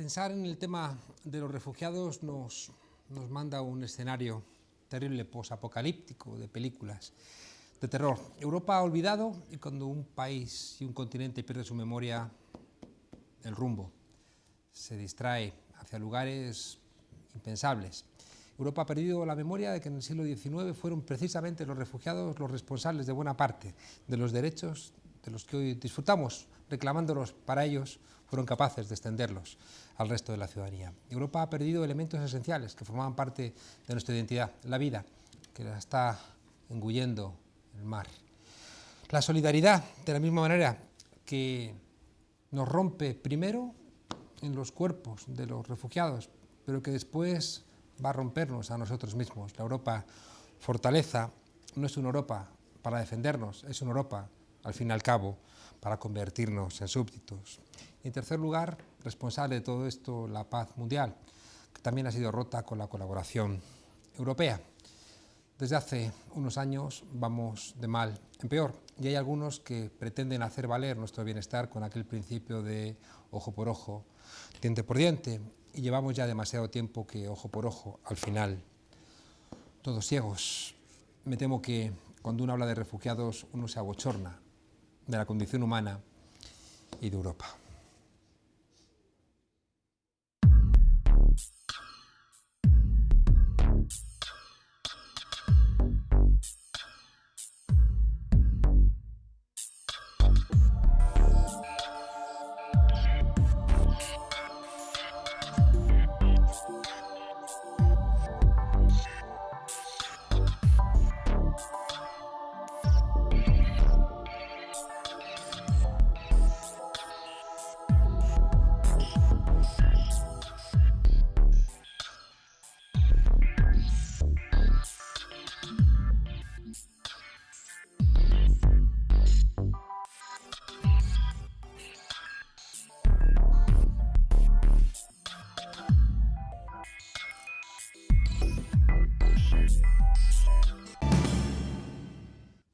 Pensar en el tema de los refugiados nos manda a un escenario terrible, posapocalíptico, de películas de terror. Europa ha olvidado, y cuando un país y un continente pierde su memoria, el rumbo, se distrae hacia lugares impensables. Europa ha perdido la memoria de que en el siglo XIX fueron precisamente los refugiados los responsables de buena parte de los derechos de los que hoy disfrutamos, reclamándolos para ellos, fueron capaces de extenderlos al resto de la ciudadanía. Europa ha perdido elementos esenciales que formaban parte de nuestra identidad, la vida, que la está engullendo el mar. La solidaridad, de la misma manera que nos rompe primero en los cuerpos de los refugiados, pero que después va a rompernos a nosotros mismos. La Europa fortaleza no es una Europa para defendernos, es una Europa, al fin y al cabo, para convertirnos en súbditos. Y en tercer lugar, responsable de todo esto, la paz mundial, que también ha sido rota con la colaboración europea. Desde hace unos años vamos de mal en peor y hay algunos que pretenden hacer valer nuestro bienestar con aquel principio de ojo por ojo, diente por diente, y llevamos ya demasiado tiempo que ojo por ojo, al final, todos ciegos. Me temo que cuando uno habla de refugiados uno se abochorna de la condición humana y de Europa.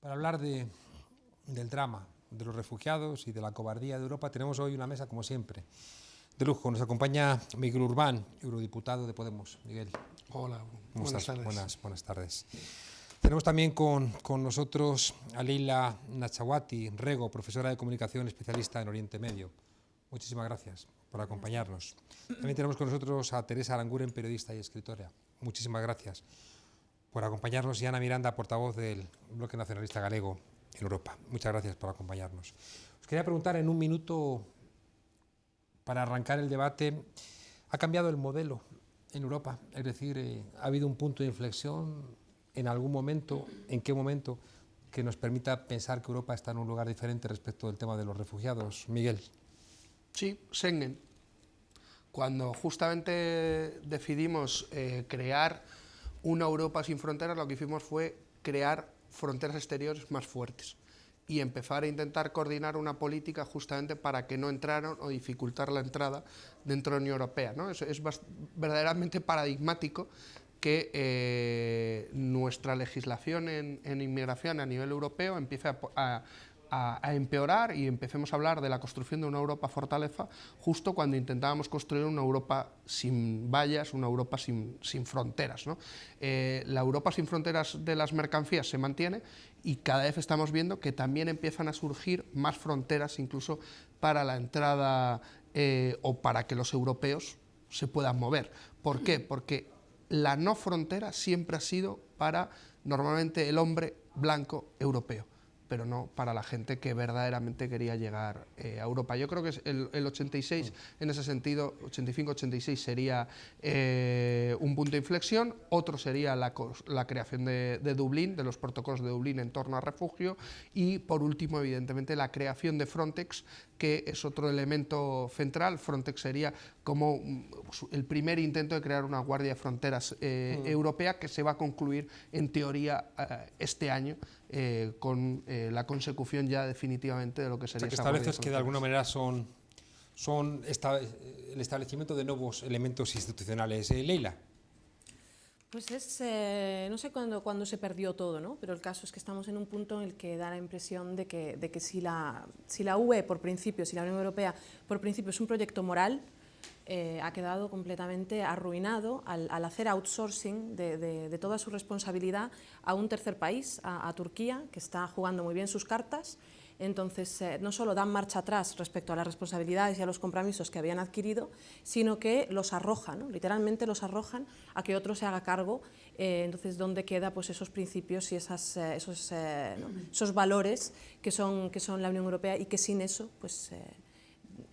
Para hablar del drama, de los refugiados y de la cobardía de Europa, tenemos hoy una mesa, como siempre, de lujo. Nos acompaña Miguel Urbán, eurodiputado de Podemos. Miguel. Hola, buenas tardes. Buenas tardes. Tenemos también con nosotros a Leila Nachawati Rego, profesora de comunicación especialista en Oriente Medio. Muchísimas gracias por acompañarnos. También tenemos con nosotros a Teresa Aranguren, periodista y escritora. Muchísimas gracias por acompañarnos, y Ana Miranda, portavoz del Bloque Nacionalista Galego en Europa. Muchas gracias por acompañarnos. Os quería preguntar en un minuto, para arrancar el debate, ¿ha cambiado el modelo en Europa? Es decir, ¿ha habido un punto de inflexión en algún momento? ¿En qué momento? Que nos permita pensar que Europa está en un lugar diferente respecto del tema de los refugiados. Miguel. Sí, Schengen. Cuando justamente decidimos crear una Europa sin fronteras, lo que hicimos fue crear fronteras exteriores más fuertes y empezar a intentar coordinar una política justamente para que no entraran o dificultar la entrada dentro de la Unión Europea, ¿no? Es verdaderamente paradigmático que nuestra legislación en inmigración a nivel europeo empiece a empeorar y empecemos a hablar de la construcción de una Europa fortaleza justo cuando intentábamos construir una Europa sin vallas, una Europa sin fronteras, ¿no? La Europa sin fronteras de las mercancías se mantiene y cada vez estamos viendo que también empiezan a surgir más fronteras incluso para la entrada o para que los europeos se puedan mover. ¿Por qué? Porque la no frontera siempre ha sido para normalmente el hombre blanco europeo, pero no para la gente que verdaderamente quería llegar a Europa. Yo creo que el 86, en ese sentido, 85-86 sería un punto de inflexión, otro sería la creación de Dublín, de los protocolos de Dublín en torno a refugio, y por último, evidentemente, la creación de Frontex, que es otro elemento central. Frontex sería como el primer intento de crear una Guardia de Fronteras europea, que se va a concluir en teoría este año con la consecución ya definitivamente de lo que sería. O sea, que estableces que de alguna manera son el establecimiento de nuevos elementos institucionales. Leila. Pues no sé cuándo se perdió todo, ¿no? Pero el caso es que estamos en un punto en el que da la impresión de que si la UE por principio, si la Unión Europea por principio es un proyecto moral, ha quedado completamente arruinado al hacer outsourcing de toda su responsabilidad a un tercer país, a Turquía, que está jugando muy bien sus cartas. Entonces, no solo dan marcha atrás respecto a las responsabilidades y a los compromisos que habían adquirido, sino que los arrojan, ¿no? Literalmente los arrojan a que otro se haga cargo. Entonces, ¿dónde queda pues, esos principios y esos valores que son la Unión Europea y que sin eso, pues,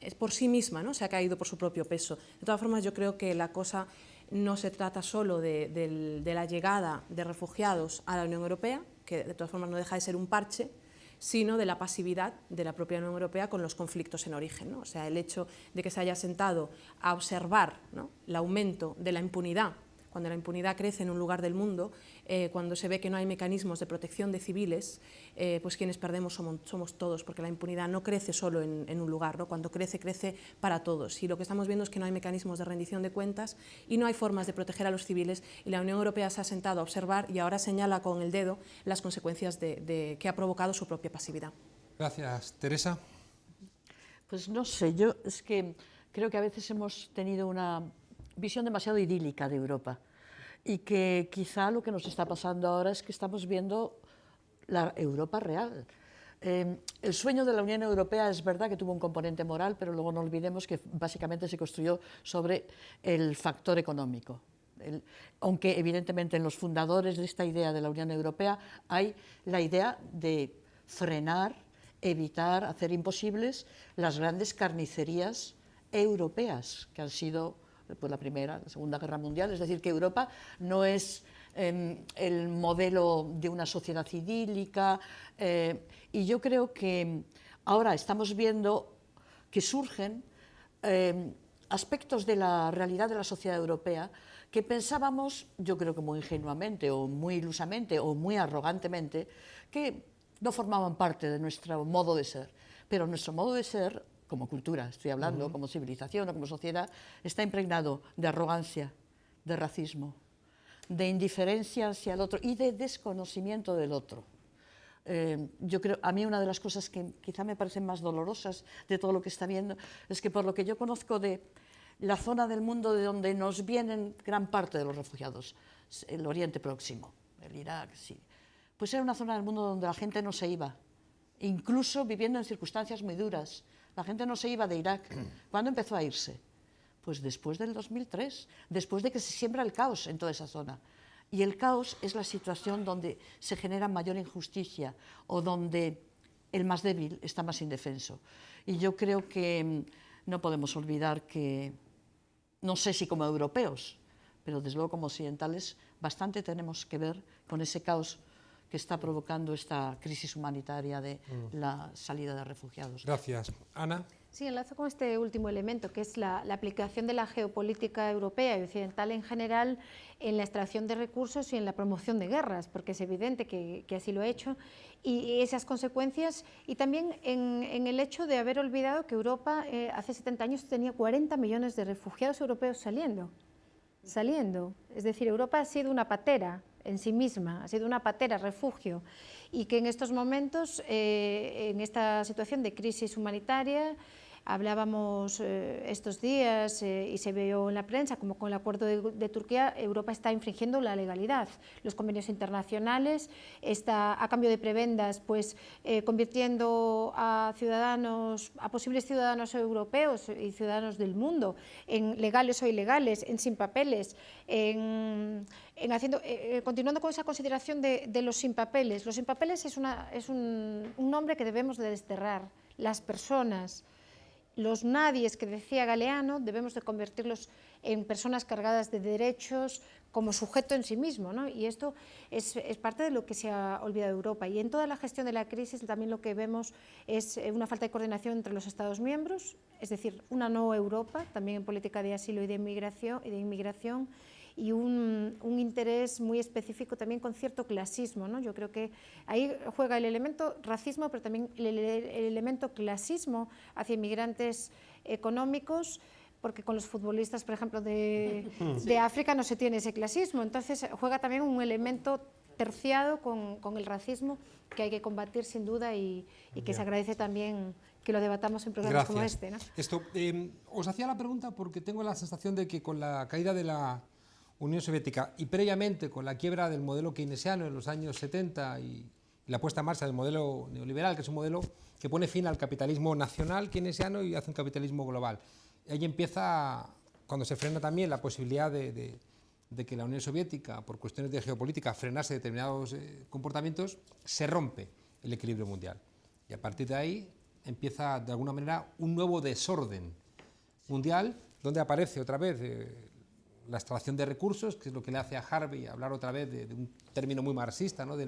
es por sí misma, ¿no? Se ha caído por su propio peso? De todas formas, yo creo que la cosa no se trata solo de la llegada de refugiados a la Unión Europea, que de todas formas no deja de ser un parche, sino de la pasividad de la propia Unión Europea con los conflictos en origen, ¿no? O sea, el hecho de que se haya sentado a observar, ¿no?, el aumento de la impunidad, cuando la impunidad crece en un lugar del mundo, cuando se ve que no hay mecanismos de protección de civiles, pues quienes perdemos somos todos, porque la impunidad no crece solo en un lugar, ¿no? Cuando crece, crece para todos. Y lo que estamos viendo es que no hay mecanismos de rendición de cuentas y no hay formas de proteger a los civiles, y la Unión Europea se ha sentado a observar y ahora señala con el dedo las consecuencias que ha provocado su propia pasividad. Gracias. Teresa. Pues no sé, yo es que creo que a veces hemos tenido una visión demasiado idílica de Europa y que quizá lo que nos está pasando ahora es que estamos viendo la Europa real. El sueño de la Unión Europea es verdad que tuvo un componente moral, pero luego no olvidemos que básicamente se construyó sobre el factor económico. Aunque evidentemente en los fundadores de esta idea de la Unión Europea hay la idea de frenar, evitar, hacer imposibles las grandes carnicerías europeas que han sido pues, la Primera, la Segunda Guerra Mundial. Es decir, que Europa no es el modelo de una sociedad idílica, y yo creo que ahora estamos viendo que surgen aspectos de la realidad de la sociedad europea que pensábamos, yo creo que muy ingenuamente o muy ilusamente o muy arrogantemente, que no formaban parte de nuestro modo de ser. Pero nuestro modo de ser, como cultura, estoy hablando, como civilización o como sociedad, está impregnado de arrogancia, de racismo, de indiferencia hacia el otro y de desconocimiento del otro. Yo creo, a mí una de las cosas que quizá me parecen más dolorosas de todo lo que está viendo es que por lo que yo conozco de la zona del mundo de donde nos vienen gran parte de los refugiados, el Oriente Próximo, el Irak, sí, pues era una zona del mundo donde la gente no se iba, incluso viviendo en circunstancias muy duras. La gente no se iba de Irak. ¿Cuándo empezó a irse? Pues después del 2003, después de que se siembra el caos en toda esa zona. Y el caos es la situación donde se genera mayor injusticia o donde el más débil está más indefenso. Y yo creo que no podemos olvidar que, no sé si como europeos, pero desde luego como occidentales, bastante tenemos que ver con ese caos que está provocando esta crisis humanitaria de la salida de refugiados. Gracias. Ana. Sí, enlazo con este último elemento, que es la aplicación de la geopolítica europea y occidental en general en la extracción de recursos y en la promoción de guerras, porque es evidente que así lo ha hecho, y esas consecuencias, y también en el hecho de haber olvidado que Europa hace 70 años tenía 40 millones de refugiados europeos saliendo. Es decir, Europa ha sido una patera en sí misma, ha sido una patera, refugio, y que en estos momentos, en esta situación de crisis humanitaria, hablábamos estos días y se vio en la prensa como con el acuerdo de Turquía, Europa está infringiendo la legalidad, los convenios internacionales, está a cambio de prebendas, pues convirtiendo a posibles ciudadanos europeos y ciudadanos del mundo en legales o ilegales, en sin papeles, continuando con esa consideración de los sin papeles. Los sin papeles es un nombre que debemos de desterrar. Las personas, los nadies que decía Galeano, debemos de convertirlos en personas cargadas de derechos como sujeto en sí mismo, ¿no? Y esto es parte de lo que se ha olvidado Europa. Y en toda la gestión de la crisis también lo que vemos es una falta de coordinación entre los Estados miembros, es decir, una no Europa, también en política de asilo y de inmigración, y un interés muy específico también con cierto clasismo, ¿no? Yo creo que ahí juega el elemento racismo, pero también el elemento clasismo hacia inmigrantes económicos, porque con los futbolistas, por ejemplo, de África no se tiene ese clasismo. Entonces juega también un elemento terciado con el racismo que hay que combatir sin duda y que se agradece también que lo debatamos en programas como este, ¿no? Esto, os hacía la pregunta porque tengo la sensación de que con la caída de la Unión Soviética y previamente con la quiebra del modelo keynesiano en los años 70 y la puesta en marcha del modelo neoliberal, que es un modelo que pone fin al capitalismo nacional keynesiano y hace un capitalismo global. Y ahí empieza, cuando se frena también la posibilidad de que la Unión Soviética, por cuestiones de geopolítica, frenase determinados comportamientos, se rompe el equilibrio mundial. Y a partir de ahí empieza, de alguna manera, un nuevo desorden mundial, donde aparece otra vez la extracción de recursos, que es lo que le hace a Harvey hablar otra vez de un término muy marxista, ¿no? de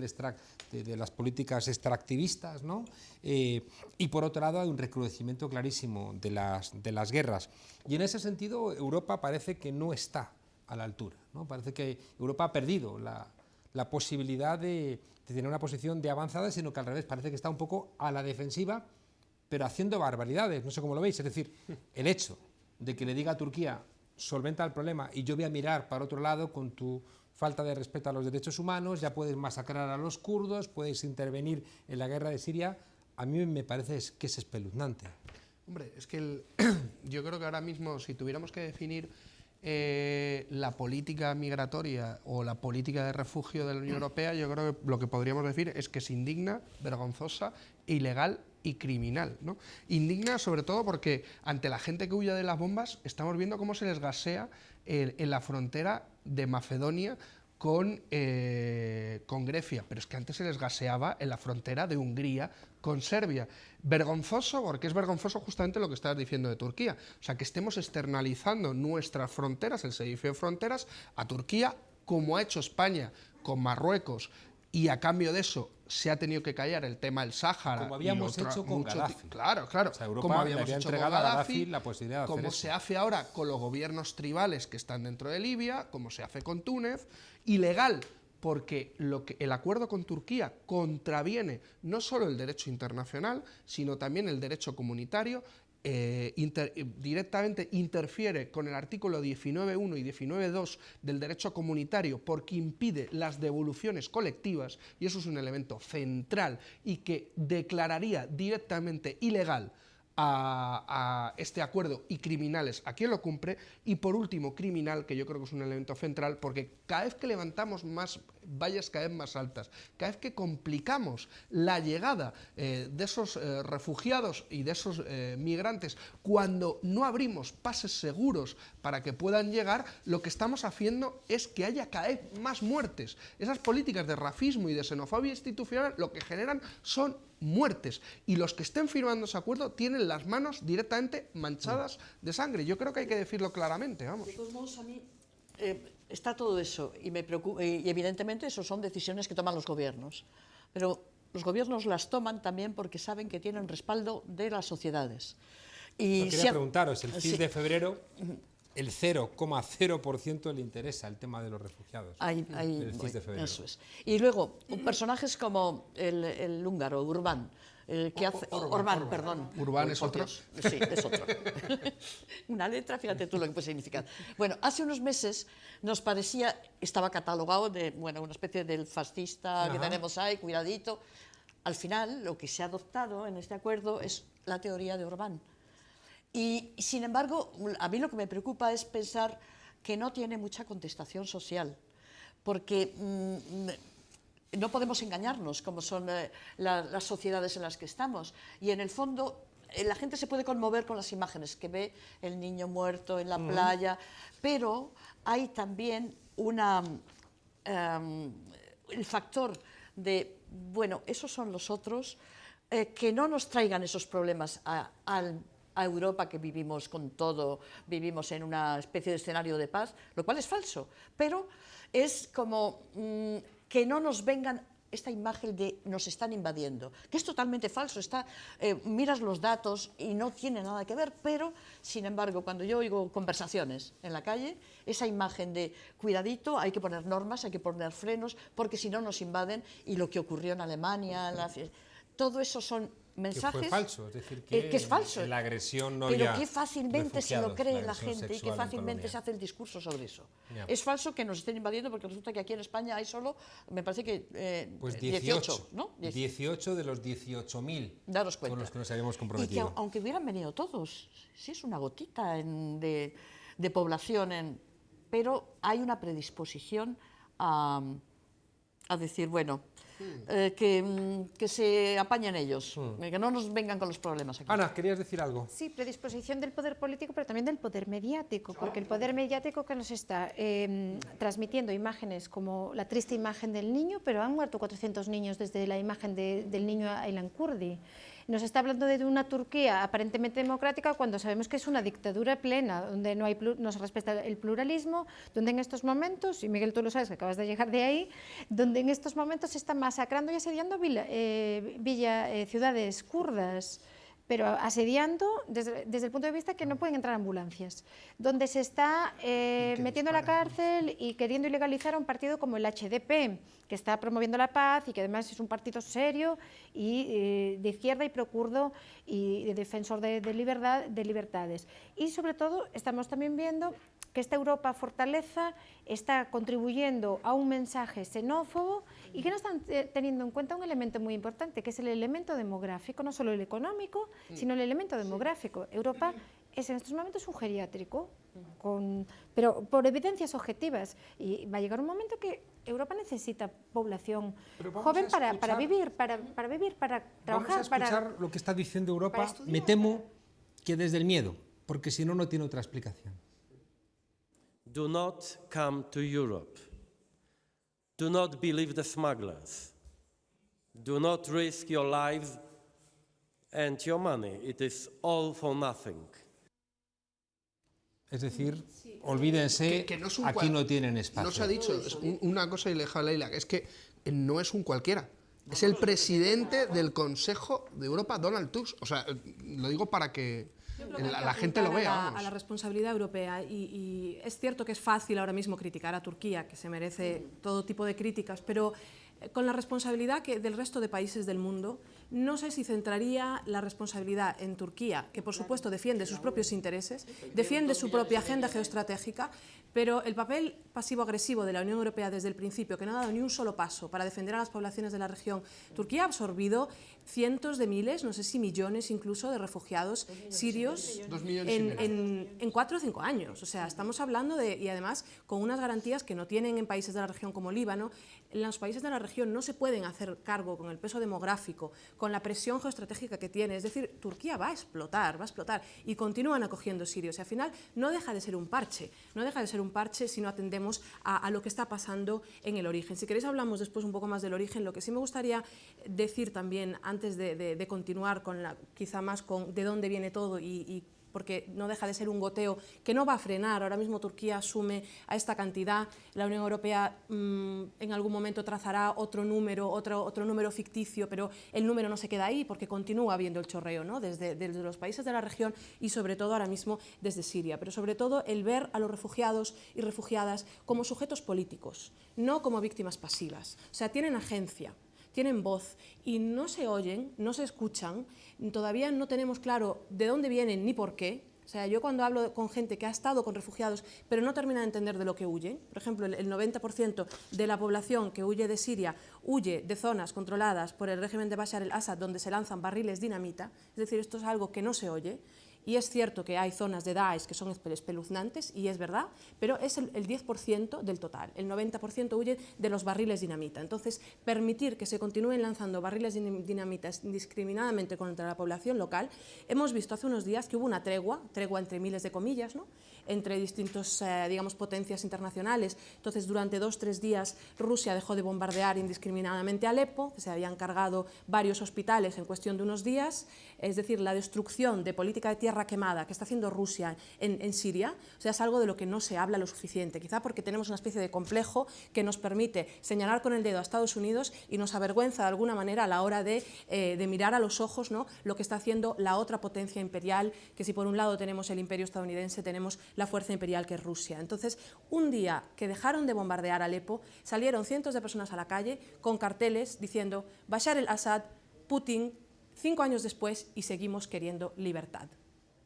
las políticas extractivistas, ¿no? Y por otro lado hay un recrudecimiento clarísimo de las guerras. Y en ese sentido Europa parece que no está a la altura, ¿no? Parece que Europa ha perdido la posibilidad de tener una posición de avanzada, sino que al revés, parece que está un poco a la defensiva, pero haciendo barbaridades, no sé cómo lo veis. Es decir, el hecho de que le diga a Turquía, solventa el problema y yo voy a mirar para otro lado con tu falta de respeto a los derechos humanos, ya puedes masacrar a los kurdos, puedes intervenir en la guerra de Siria, a mí me parece que es espeluznante. Hombre, es que yo creo que ahora mismo, si tuviéramos que definir la política migratoria o la política de refugio de la Unión Europea, yo creo que lo que podríamos decir es que es indigna, vergonzosa, ilegal y criminal, ¿no? Indigna sobre todo porque ante la gente que huye de las bombas estamos viendo cómo se les gasea en la frontera de Macedonia con Grecia, pero es que antes se les gaseaba en la frontera de Hungría con Serbia. Vergonzoso, porque es vergonzoso justamente lo que estabas diciendo de Turquía, o sea, que estemos externalizando nuestras fronteras, el servicio de fronteras, a Turquía, como ha hecho España con Marruecos, y a cambio de eso se ha tenido que callar el tema del Sáhara. Como habíamos hecho con Gaddafi. Claro. O sea, Europa le había entregado a Gaddafi la posibilidad de hacer como eso. se hace ahora con los gobiernos tribales que están dentro de Libia, como se hace con Túnez, ilegal, porque el acuerdo con Turquía contraviene no solo el derecho internacional, sino también el derecho comunitario, directamente interfiere con el artículo 19.1 y 19.2 del derecho comunitario porque impide las devoluciones colectivas, y eso es un elemento central y que declararía directamente ilegal a este acuerdo y criminales a quien lo cumple. Y por último, criminal, que yo creo que es un elemento central, porque cada vez que levantamos más vallas cada vez más altas, cada vez que complicamos la llegada de esos refugiados y de esos migrantes, cuando no abrimos pases seguros para que puedan llegar, lo que estamos haciendo es que haya cada vez más muertes. Esas políticas de racismo y de xenofobia institucional lo que generan son muertes, y los que estén firmando ese acuerdo tienen las manos directamente manchadas de sangre. Yo creo que hay que decirlo claramente, vamos. De todos modos, a mí está todo eso, y me preocupa, y evidentemente eso son decisiones que toman los gobiernos, pero los gobiernos las toman también porque saben que tienen respaldo de las sociedades. Y quería preguntaros, el CIS de febrero, el 0,0% le interesa el tema de los refugiados. El CIS de febrero. Eso es. Y luego, personajes como el húngaro, Urbán, que hace... Orbán, perdón. Urbán es otro. Sí, es otro. Una letra, fíjate tú lo que puede significar. Bueno, hace unos meses nos parecía, estaba catalogado de, bueno, una especie del fascista que tenemos ahí, cuidadito. Al final, lo que se ha adoptado en este acuerdo es la teoría de Orbán. Y, sin embargo, a mí lo que me preocupa es pensar que no tiene mucha contestación social, porque no podemos engañarnos como son las sociedades en las que estamos. Y en el fondo, la gente se puede conmover con las imágenes que ve el niño muerto en la playa, pero hay también el factor de, bueno, esos son los otros, que no nos traigan esos problemas a Europa, que vivimos con todo, vivimos en una especie de escenario de paz, lo cual es falso, pero es como que no nos vengan esta imagen de nos están invadiendo, que es totalmente falso. Miras los datos y no tiene nada que ver, pero sin embargo, cuando yo oigo conversaciones en la calle, esa imagen de cuidadito, hay que poner normas, hay que poner frenos, porque si no nos invaden, y lo que ocurrió en Alemania, todo eso son mensajes... Que fue falso, es decir, que es falso. la agresión no Pero había qué fácilmente se lo refugiados, cree la la agresión gente y qué sexual en fácilmente Polonia. se hace el discurso sobre eso. Ya. Es falso que nos estén invadiendo porque resulta que aquí en España hay solo, me parece que Pues 18, ¿no? 18 de los 18.000 Daros cuenta. con los que nos habíamos Y que comprometido. aunque hubieran venido todos, sí es una gotita de población, pero hay una predisposición a decir, bueno, que se apañen ellos, que no nos vengan con los problemas aquí. Ana, ¿querías decir algo? Sí, predisposición del poder político, pero también del poder mediático, porque el poder mediático que nos está transmitiendo imágenes como la triste imagen del niño, pero han muerto 400 niños desde la imagen del niño Aylan Kurdi. Nos está hablando de una Turquía aparentemente democrática cuando sabemos que es una dictadura plena, donde no se respeta el pluralismo, donde en estos momentos, y Miguel tú lo sabes que acabas de llegar de ahí, donde en estos momentos se está masacrando y asediando ciudades kurdas, pero asediando desde el punto de vista que no pueden entrar ambulancias, donde se está metiendo a la cárcel y queriendo ilegalizar a un partido como el HDP, que está promoviendo la paz y que además es un partido serio y de izquierda y procurdo y defensor de libertades. Y sobre todo estamos también viendo que esta Europa fortaleza está contribuyendo a un mensaje xenófobo y que no están teniendo en cuenta un elemento muy importante, que es el elemento demográfico, no solo el económico, sino el elemento demográfico. Europa es en estos momentos un geriátrico, pero por evidencias objetivas, y va a llegar un momento que Europa necesita población joven para vivir, para trabajar. Vamos a escuchar lo que está diciendo Europa, me temo que desde el miedo, porque si no, no tiene otra explicación. Do not come to Europe. Do not believe the smugglers. Do not risk your lives and your money. It is all for nothing. Es decir, olvídense, Que no es un aquí no tienen espacio. No se ha dicho es una cosa y le he dejado a Leila, es que no es un cualquiera. Es el presidente del Consejo de Europa, Donald Tusk. O sea, lo digo para que la gente lo vea. A la responsabilidad europea y es cierto que es fácil ahora mismo criticar a Turquía, que se merece todo tipo de críticas, pero con la responsabilidad del resto de países del mundo, no sé si centraría la responsabilidad en Turquía, que por supuesto defiende sus propios intereses, defiende su propia agenda geoestratégica, pero el papel pasivo-agresivo de la Unión Europea desde el principio, que no ha dado ni un solo paso para defender a las poblaciones de la región. Turquía ha absorbido cientos de miles, no sé si millones incluso, de refugiados sirios en 4 o 5 años. O sea, estamos hablando y además con unas garantías que no tienen en países de la región como Líbano. En los países de la región no se pueden hacer cargo con el peso demográfico, con la presión geoestratégica que tiene. Es decir, Turquía va a explotar y continúan acogiendo sirios. Y al final no deja de ser un parche, si no atendemos a lo que está pasando en el origen. Si queréis hablamos después un poco más del origen. Lo que sí me gustaría decir también, antes de continuar quizá más con de dónde viene todo y porque no deja de ser un goteo que no va a frenar. Ahora mismo Turquía asume a esta cantidad, la Unión Europea en algún momento trazará otro número ficticio, pero el número no se queda ahí porque continúa habiendo el chorreo, ¿no? desde los países de la región y sobre todo ahora mismo desde Siria, pero sobre todo el ver a los refugiados y refugiadas como sujetos políticos, no como víctimas pasivas. O sea, tienen agencia, tienen voz y no se oyen, no se escuchan, todavía no tenemos claro de dónde vienen ni por qué. O sea, yo cuando hablo con gente que ha estado con refugiados, pero no termina de entender de lo que huyen, por ejemplo, el 90% de la población que huye de Siria huye de zonas controladas por el régimen de Bashar el-Assad donde se lanzan barriles dinamita, es decir, esto es algo que no se oye. Y es cierto que hay zonas de Daesh que son espeluznantes, y es verdad, pero es el 10% del total. El 90% huye de los barriles dinamita. Entonces, permitir que se continúen lanzando barriles dinamita indiscriminadamente contra la población local, hemos visto hace unos días que hubo una tregua entre miles de comillas, ¿no?, entre distintas potencias internacionales. Entonces, durante 2 o 3 días, Rusia dejó de bombardear indiscriminadamente Alepo, que se habían cargado varios hospitales en cuestión de unos días. Es decir, la destrucción de política de tierra quemada que está haciendo Rusia en Siria, o sea, es algo de lo que no se habla lo suficiente, quizá porque tenemos una especie de complejo que nos permite señalar con el dedo a Estados Unidos y nos avergüenza de alguna manera a la hora de mirar a los ojos, ¿no?, lo que está haciendo la otra potencia imperial, que si por un lado tenemos el imperio estadounidense, tenemos la fuerza imperial que es Rusia. Entonces, un día que dejaron de bombardear Alepo, salieron cientos de personas a la calle con carteles diciendo Bashar el-Assad, Putin, 5 años después y seguimos queriendo libertad.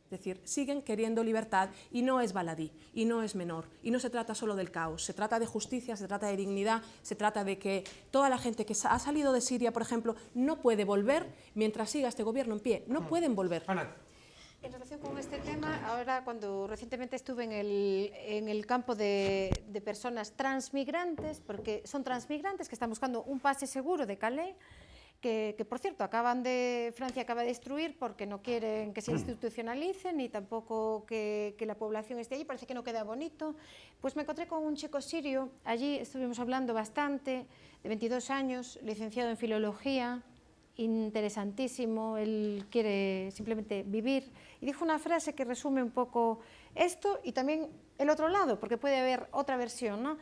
Es decir, siguen queriendo libertad y no es baladí, y no es menor, y no se trata solo del caos, se trata de justicia, se trata de dignidad, se trata de que toda la gente que ha salido de Siria, por ejemplo, no puede volver mientras siga este gobierno en pie, no pueden volver. Ana. En relación con este tema, ahora cuando recientemente estuve en el campo de personas transmigrantes, porque son transmigrantes que están buscando un pase seguro de Calais, que por cierto Francia acaba de destruir porque no quieren que se institucionalicen ni tampoco que la población esté allí, parece que no queda bonito. Pues me encontré con un chico sirio, allí estuvimos hablando bastante, de 22 años, licenciado en filología, interesantísimo, él quiere simplemente vivir, y dijo una frase que resume un poco esto y también el otro lado, porque puede haber otra versión, ¿no?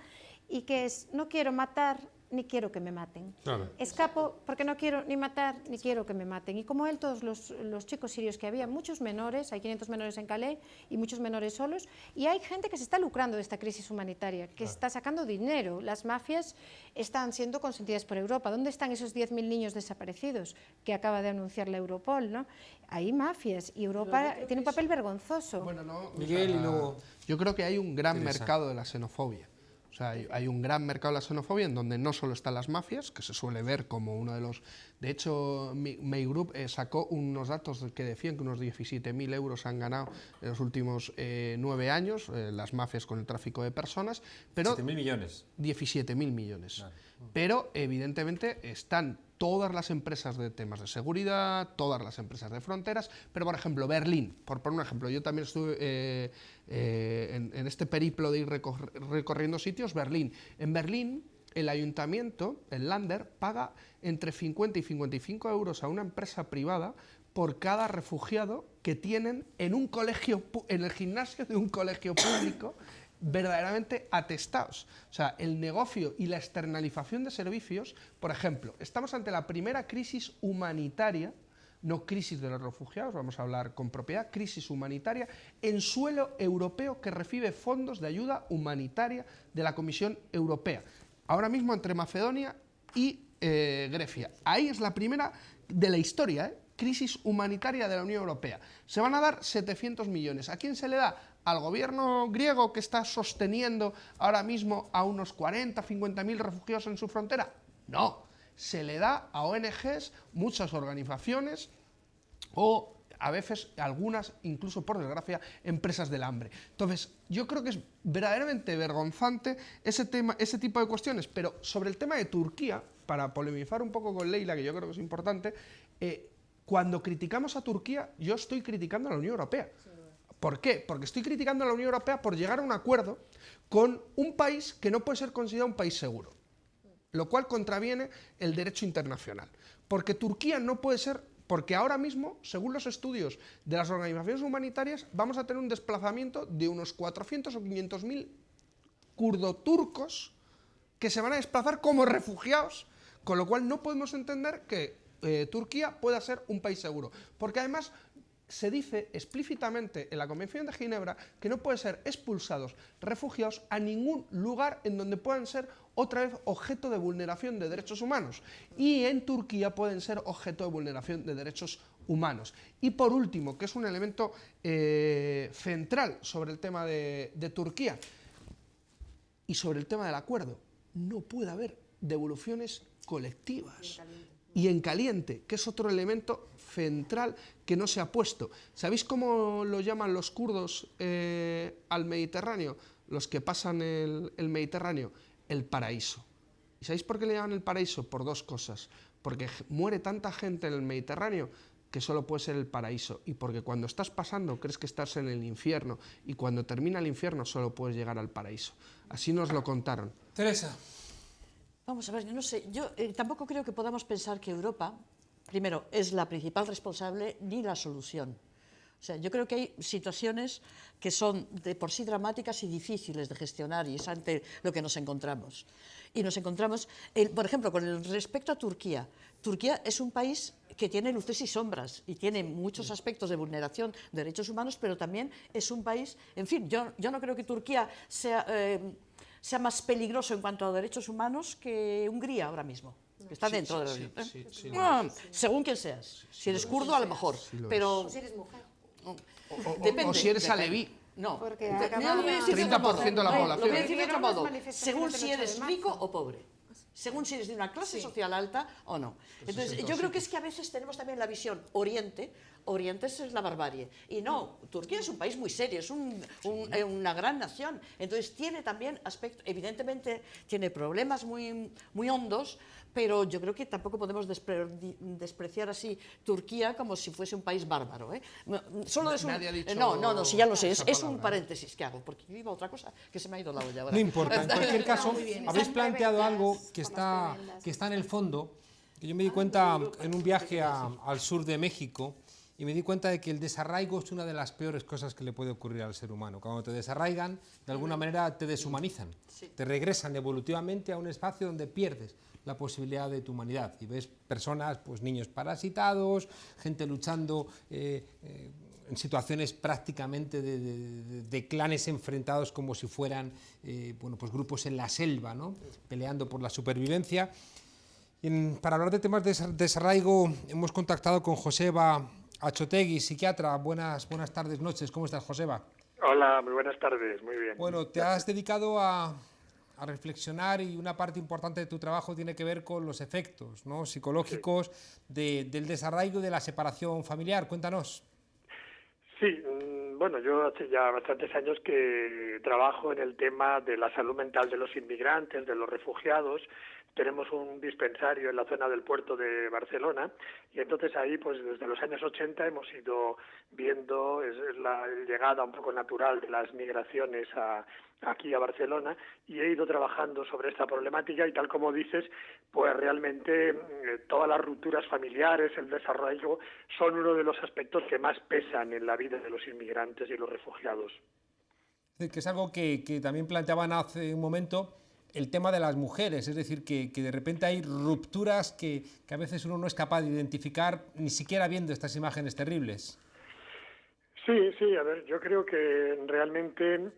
Y que es: no quiero matar ni quiero que me maten. Claro. Escapo porque no quiero ni matar ni quiero que me maten. Y como él, todos los chicos sirios que había, muchos menores, hay 500 menores en Calais y muchos menores solos, y hay gente que se está lucrando de esta crisis humanitaria, que está sacando dinero. Las mafias están siendo consentidas por Europa. ¿Dónde están esos 10.000 niños desaparecidos que acaba de anunciar la Europol, ¿no? Hay mafias y Europa tiene un papel vergonzoso. Bueno, no, Miguel, y luego yo creo que hay un gran Teresa. mercado de la xenofobia. O sea, hay un gran mercado de la xenofobia en donde no solo están las mafias, que se suele ver como uno de los... De hecho, May Group sacó unos datos que decían que unos 17.000 euros han ganado en los últimos 9 años las mafias con el tráfico de personas, pero... 7.000 millones. 17.000 millones. Vale. Pero, evidentemente, están todas las empresas de temas de seguridad, todas las empresas de fronteras, pero, por ejemplo, Berlín, por poner un ejemplo, yo también estuve en este periplo de ir recorriendo sitios, Berlín. En Berlín, el ayuntamiento, el Länder, paga entre 50 y 55 euros a una empresa privada por cada refugiado que tienen en un colegio, en el gimnasio de un colegio público, verdaderamente atestados. O sea, el negocio y la externalización de servicios, por ejemplo, estamos ante la primera crisis humanitaria, no crisis de los refugiados, vamos a hablar con propiedad, crisis humanitaria en suelo europeo que recibe fondos de ayuda humanitaria de la Comisión Europea. Ahora mismo entre Macedonia y Grecia. Ahí es la primera de la historia, crisis humanitaria de la Unión Europea. Se van a dar 700 millones. ¿A quién se le da? ¿Al gobierno griego que está sosteniendo ahora mismo a unos 40, 50.000 refugiados en su frontera? No, se le da a ONGs, muchas organizaciones o a veces algunas, incluso por desgracia, empresas del hambre. Entonces, yo creo que es verdaderamente vergonzante ese tipo de cuestiones, pero sobre el tema de Turquía, para polemizar un poco con Leila, que yo creo que es importante, cuando criticamos a Turquía, yo estoy criticando a la Unión Europea. ¿Por qué? Porque estoy criticando a la Unión Europea por llegar a un acuerdo con un país que no puede ser considerado un país seguro, lo cual contraviene el derecho internacional. Porque Turquía no puede ser, porque ahora mismo, según los estudios de las organizaciones humanitarias, vamos a tener un desplazamiento de unos 400 o 500.000 kurdo-turcos que se van a desplazar como refugiados, con lo cual no podemos entender que Turquía pueda ser un país seguro. Porque además se dice explícitamente en la Convención de Ginebra que no pueden ser expulsados refugiados a ningún lugar en donde puedan ser otra vez objeto de vulneración de derechos humanos. Y en Turquía pueden ser objeto de vulneración de derechos humanos. Y por último, que es un elemento central sobre el tema de Turquía y sobre el tema del acuerdo, no puede haber devoluciones colectivas. Y en caliente, que es otro elemento central que no se ha puesto. ¿Sabéis cómo lo llaman los kurdos al Mediterráneo? Los que pasan el Mediterráneo, el paraíso. ¿Y sabéis por qué le llaman el paraíso? Por dos cosas. Porque muere tanta gente en el Mediterráneo que solo puede ser el paraíso. Y porque cuando estás pasando crees que estás en el infierno. Y cuando termina el infierno solo puedes llegar al paraíso. Así nos lo contaron. Teresa. Vamos a ver, yo no sé, yo tampoco creo que podamos pensar que Europa, primero, es la principal responsable ni la solución. O sea, yo creo que hay situaciones que son de por sí dramáticas y difíciles de gestionar y es ante lo que nos encontramos. Y nos encontramos, por ejemplo, con el respecto a Turquía. Turquía es un país que tiene luces y sombras y tiene muchos aspectos de vulneración de derechos humanos, pero también es un país, en fin, yo no creo que Turquía sea más peligroso en cuanto a derechos humanos que Hungría ahora mismo. Está dentro de la sí, religión. sí, Según quien seas. Si eres kurdo, a lo mejor. Pero Si eres mujer. depende. O si eres depende. aleví. No, Porque yo acaba- lo voy a decir de otro 30% de la modo. población. Lo voy a decir de otro Vieron las modo. manifestaciones Según si del 8 de eres marzo. rico o pobre. Según si eres de una clase social alta o no. Entonces, yo creo que es que a veces tenemos también la visión Oriente. Oriente es la barbarie. Y no, Turquía es un país muy serio, es una gran nación. Entonces, tiene también aspectos, evidentemente, tiene problemas muy, muy hondos, pero yo creo que tampoco podemos despreciar así Turquía como si fuese un país bárbaro. Solo es un... Nadie ha dicho No, sí, ya lo sé, esa es un palabra, paréntesis que hago, porque yo iba a otra cosa que se me ha ido la olla ahora. No importa, en cualquier caso, muy bien. habéis Esas planteado prebendas, algo con las que está en el fondo, que yo me di cuenta en un viaje al sur de México, y me di cuenta de que el desarraigo es una de las peores cosas que le puede ocurrir al ser humano. Cuando te desarraigan, de alguna manera te deshumanizan, te regresan evolutivamente a un espacio donde pierdes la posibilidad de tu humanidad. Y ves personas, pues niños parasitados, gente luchando en situaciones prácticamente de clanes enfrentados como si fueran bueno, pues grupos en la selva, ¿no? Peleando por la supervivencia. Para hablar de temas de desarraigo hemos contactado con Joseba Achotegui, psiquiatra. Buenas tardes, noches. ¿Cómo estás, Joseba? Hola, muy buenas tardes, muy bien. Bueno, te has dedicado a reflexionar y una parte importante de tu trabajo tiene que ver con los efectos, ¿no?, psicológicos del desarraigo y de la separación familiar. Cuéntanos. Sí, bueno, yo hace ya bastantes años que trabajo en el tema de la salud mental de los inmigrantes, de los refugiados. Tenemos un dispensario en la zona del puerto de Barcelona y entonces ahí, pues desde los años 80 hemos ido viendo la llegada un poco natural de las migraciones aquí a Barcelona y he ido trabajando sobre esta problemática y tal como dices, pues realmente todas las rupturas familiares, el desarrollo, son uno de los aspectos que más pesan en la vida de los inmigrantes y los refugiados. Que es algo que también planteaban hace un momento, el tema de las mujeres, es decir, que de repente hay rupturas que a veces uno no es capaz de identificar ni siquiera viendo estas imágenes terribles. Sí, a ver, yo creo que realmente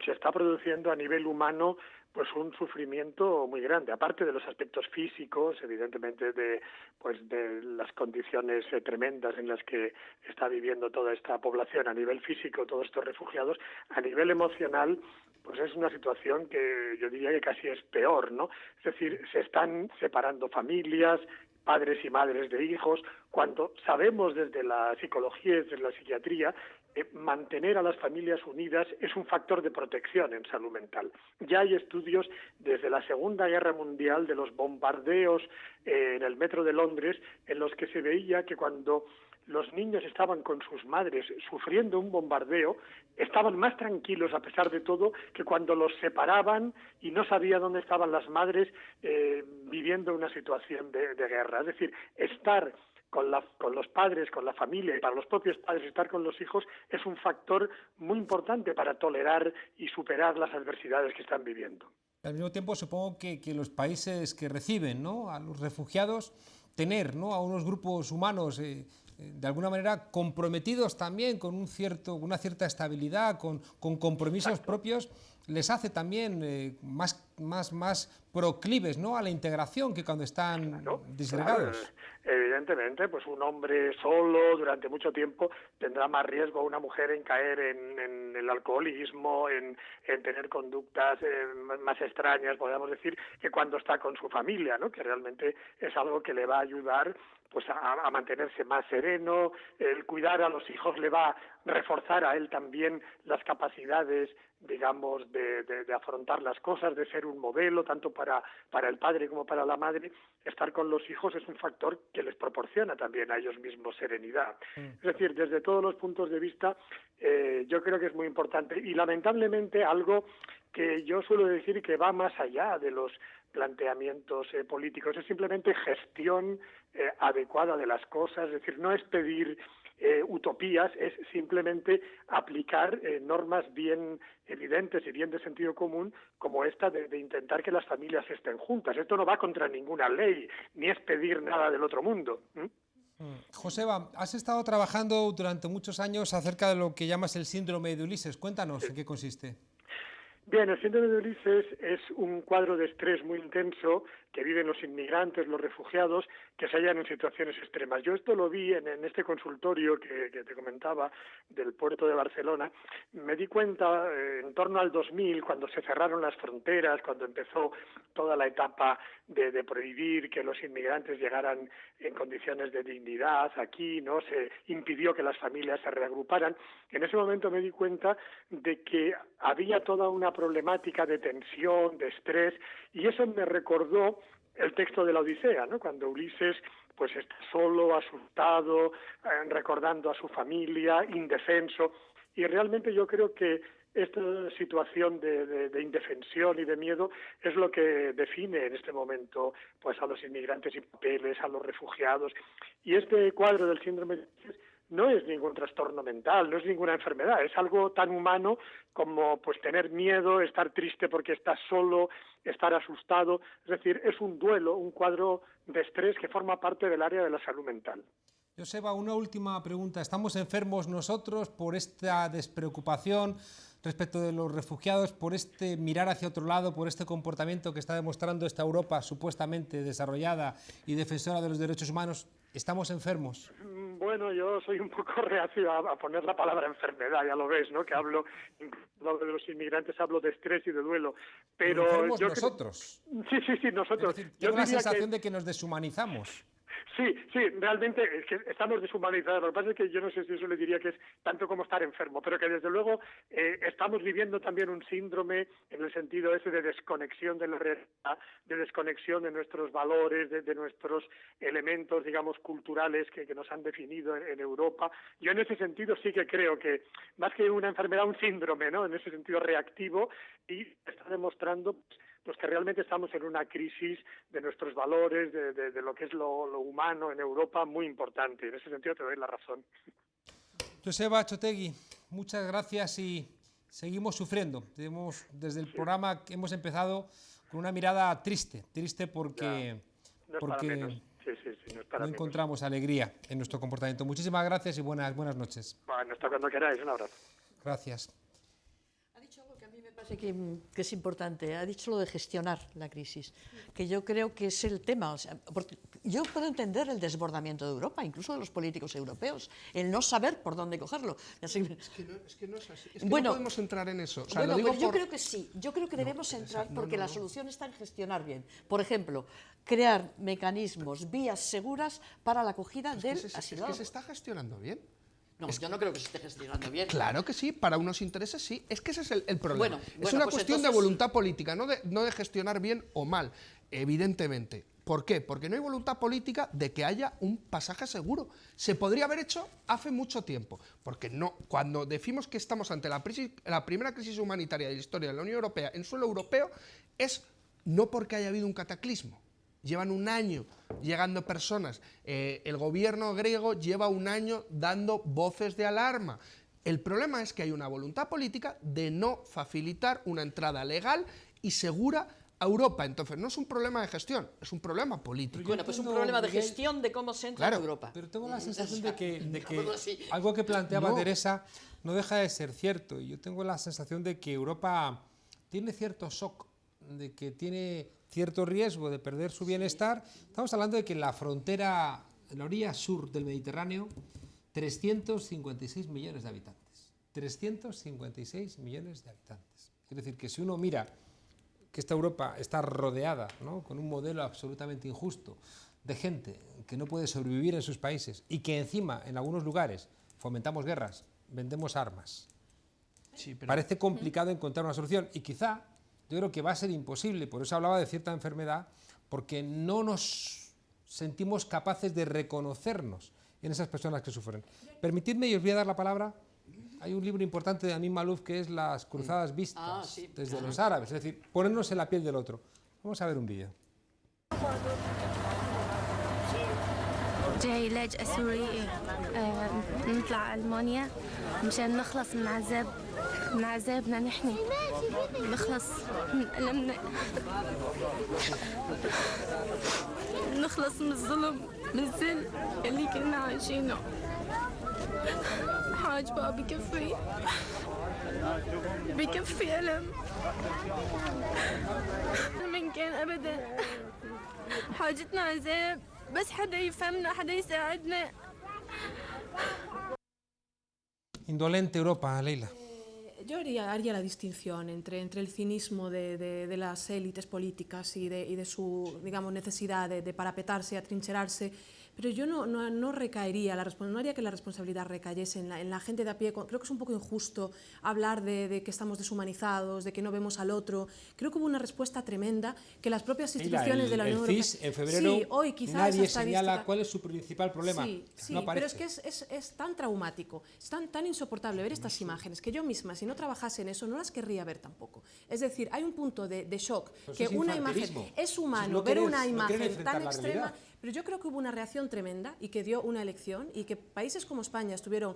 se está produciendo a nivel humano pues un sufrimiento muy grande, aparte de los aspectos físicos, evidentemente de las condiciones tremendas en las que está viviendo toda esta población a nivel físico, todos estos refugiados, a nivel emocional, pues es una situación que yo diría que casi es peor, ¿no? Es decir, se están separando familias, padres y madres de hijos, cuando sabemos desde la psicología y desde la psiquiatría mantener a las familias unidas es un factor de protección en salud mental. Ya hay estudios desde la Segunda Guerra Mundial de los bombardeos en el metro de Londres en los que se veía que cuando los niños estaban con sus madres sufriendo un bombardeo, estaban más tranquilos a pesar de todo que cuando los separaban y no sabía dónde estaban las madres viviendo una situación de guerra. Es decir, estar con los padres, con la familia y para los propios padres estar con los hijos es un factor muy importante para tolerar y superar las adversidades que están viviendo. Al mismo tiempo, supongo que los países que reciben, ¿no?, a los refugiados, tener, ¿no?, a unos grupos humanos de alguna manera comprometidos también con una cierta estabilidad, con compromisos propios, les hace también más proclives, ¿no?, a la integración que cuando están disgregados. Claro. Evidentemente, pues un hombre solo durante mucho tiempo tendrá más riesgo una mujer en caer en el alcoholismo, en tener conductas más extrañas, podríamos decir, que cuando está con su familia, ¿no?, que realmente es algo que le va a ayudar pues a mantenerse más sereno. El cuidar a los hijos le va a reforzar a él también las capacidades, digamos, de afrontar las cosas, de ser un modelo, tanto para el padre como para la madre. Estar con los hijos es un factor que les proporciona también a ellos mismos serenidad. Es decir, desde todos los puntos de vista, yo creo que es muy importante. Y lamentablemente algo que yo suelo decir que va más allá de los planteamientos políticos, es simplemente gestión adecuada de las cosas, es decir, no es pedir utopías, es simplemente aplicar normas bien evidentes y bien de sentido común, como esta de intentar que las familias estén juntas. Esto no va contra ninguna ley, ni es pedir nada del otro mundo. Joseba, has estado trabajando durante muchos años acerca de lo que llamas el síndrome de Ulises. Cuéntanos en qué consiste. Bien, el síndrome de Ulises es un cuadro de estrés muy intenso que viven los inmigrantes, los refugiados, que se hallan en situaciones extremas. Yo esto lo vi en este consultorio que te comentaba del puerto de Barcelona. Me di cuenta en torno al 2000, cuando se cerraron las fronteras, cuando empezó toda la etapa de prohibir que los inmigrantes llegaran en condiciones de dignidad aquí, ¿no? Se impidió que las familias se reagruparan. En ese momento me di cuenta de que había toda una problemática de tensión, de estrés, y eso me recordó el texto de la Odisea, ¿no? Cuando Ulises pues está solo, asustado, recordando a su familia, indefenso, y realmente yo creo que esta situación de indefensión y de miedo es lo que define en este momento pues a los inmigrantes sin papeles, a los refugiados, y este cuadro del síndrome de Ulises no es ningún trastorno mental, no es ninguna enfermedad, es algo tan humano como pues tener miedo, estar triste porque estás solo, estar asustado, es decir, es un duelo, un cuadro de estrés que forma parte del área de la salud mental. Joseba, una última pregunta. ¿Estamos enfermos nosotros por esta despreocupación respecto de los refugiados, por este mirar hacia otro lado, por este comportamiento que está demostrando esta Europa supuestamente desarrollada y defensora de los derechos humanos? ¿Estamos enfermos? Bueno, yo soy un poco reacio a poner la palabra enfermedad, ya lo ves, ¿no? Que hablo de los inmigrantes, hablo de estrés y de duelo. Pero enfermos yo nosotros. Sí, nosotros. Es decir, tengo la sensación de que nos deshumanizamos. Sí, realmente es que estamos deshumanizados. Lo que pasa es que yo no sé si eso le diría que es tanto como estar enfermo, pero que desde luego estamos viviendo también un síndrome en el sentido ese de desconexión de la realidad, de desconexión de nuestros valores, de nuestros elementos, digamos, culturales que nos han definido en Europa. Yo en ese sentido sí que creo que, más que una enfermedad, un síndrome, ¿no? En ese sentido reactivo, y está demostrando pues que realmente estamos en una crisis de nuestros valores, de lo que es lo humano en Europa, muy importante. En ese sentido te doy la razón. Joseba Txotegi, muchas gracias y seguimos sufriendo. Desde el programa que hemos empezado con una mirada triste porque, no no encontramos alegría en nuestro comportamiento. Muchísimas gracias y buenas noches. Bueno, hasta cuando queráis. Un abrazo. Gracias. Parece que es importante, ha dicho lo de gestionar la crisis, que yo creo que es el tema. O sea, porque yo puedo entender el desbordamiento de Europa, incluso de los políticos europeos, el no saber por dónde cogerlo. Es que no es así, es que no podemos entrar en eso. O sea, bueno, pues yo creo que sí, yo creo que debemos entrar porque la solución está en gestionar bien. Por ejemplo, crear mecanismos, vías seguras para la acogida del asilado. Es que se está gestionando bien. No, yo no creo que se esté gestionando bien. Claro que sí, para unos intereses sí. Es que ese es el problema. Bueno, es una pues cuestión entonces, de voluntad política, no de gestionar bien o mal, evidentemente. ¿Por qué? Porque no hay voluntad política de que haya un pasaje seguro. Se podría haber hecho hace mucho tiempo. Porque no, cuando decimos que estamos ante la primera crisis humanitaria de la historia de la Unión Europea en suelo europeo, es no porque haya habido un cataclismo. Llevan un año llegando personas. El gobierno griego lleva un año dando voces de alarma. El problema es que hay una voluntad política de no facilitar una entrada legal y segura a Europa. Entonces, no es un problema de gestión, es un problema político. Bueno, pues es un problema de gestión de cómo se entra en Europa. Pero tengo la sensación de que algo que planteaba Teresa no deja de ser cierto. Y yo tengo la sensación de que Europa tiene cierto shock, de que tiene cierto riesgo de perder su bienestar. Estamos hablando de que en la frontera, en la orilla sur del Mediterráneo, 356 millones de habitantes. 356 millones de habitantes. Es decir, que si uno mira que esta Europa está rodeada, ¿no?, con un modelo absolutamente injusto de gente que no puede sobrevivir en sus países y que encima, en algunos lugares, fomentamos guerras, vendemos armas. Sí, pero parece complicado encontrar una solución y quizá yo creo que va a ser imposible, por eso hablaba de cierta enfermedad, porque no nos sentimos capaces de reconocernos en esas personas que sufren. Permitidme, y os voy a dar la palabra, hay un libro importante de Amin Malouf que es Las cruzadas vistas desde los árabes, es decir, ponernos en la piel del otro. Vamos a ver un vídeo. جاي لاجئة سوري نطلع ألمانيا مشان نخلص من عذابنا نحن نخلص من ألمنا نخلص من الظلم من الذل اللي كنا عايشينه حاجبة بكفي ألم من كان أبدا حاجتنا عذاب بس حدا يفهمنا حدا يساعدنا. Indolente Europa, Leila. Yo haría la distinción entre el cinismo de las élites políticas y de su, digamos, necesidad de parapetarse, atrincherarse, pero yo no recaería, no haría que la responsabilidad recayese en la gente de a pie. Creo que es un poco injusto hablar de que estamos deshumanizados, de que no vemos al otro. Creo que hubo una respuesta tremenda que las propias instituciones de la Unión Europea... El CIS, en febrero, sí, hoy quizá nadie esa señala cuál es su principal problema. Sí, sí, no pero es que es tan traumático, es tan insoportable ver estas imágenes que yo misma, si no trabajase en eso, no las querría ver tampoco. Es decir, hay un punto de shock, pues que una imagen es humano, ver una imagen tan extrema, pero yo creo que hubo una reacción tremenda y que dio una elección y que países como España estuvieron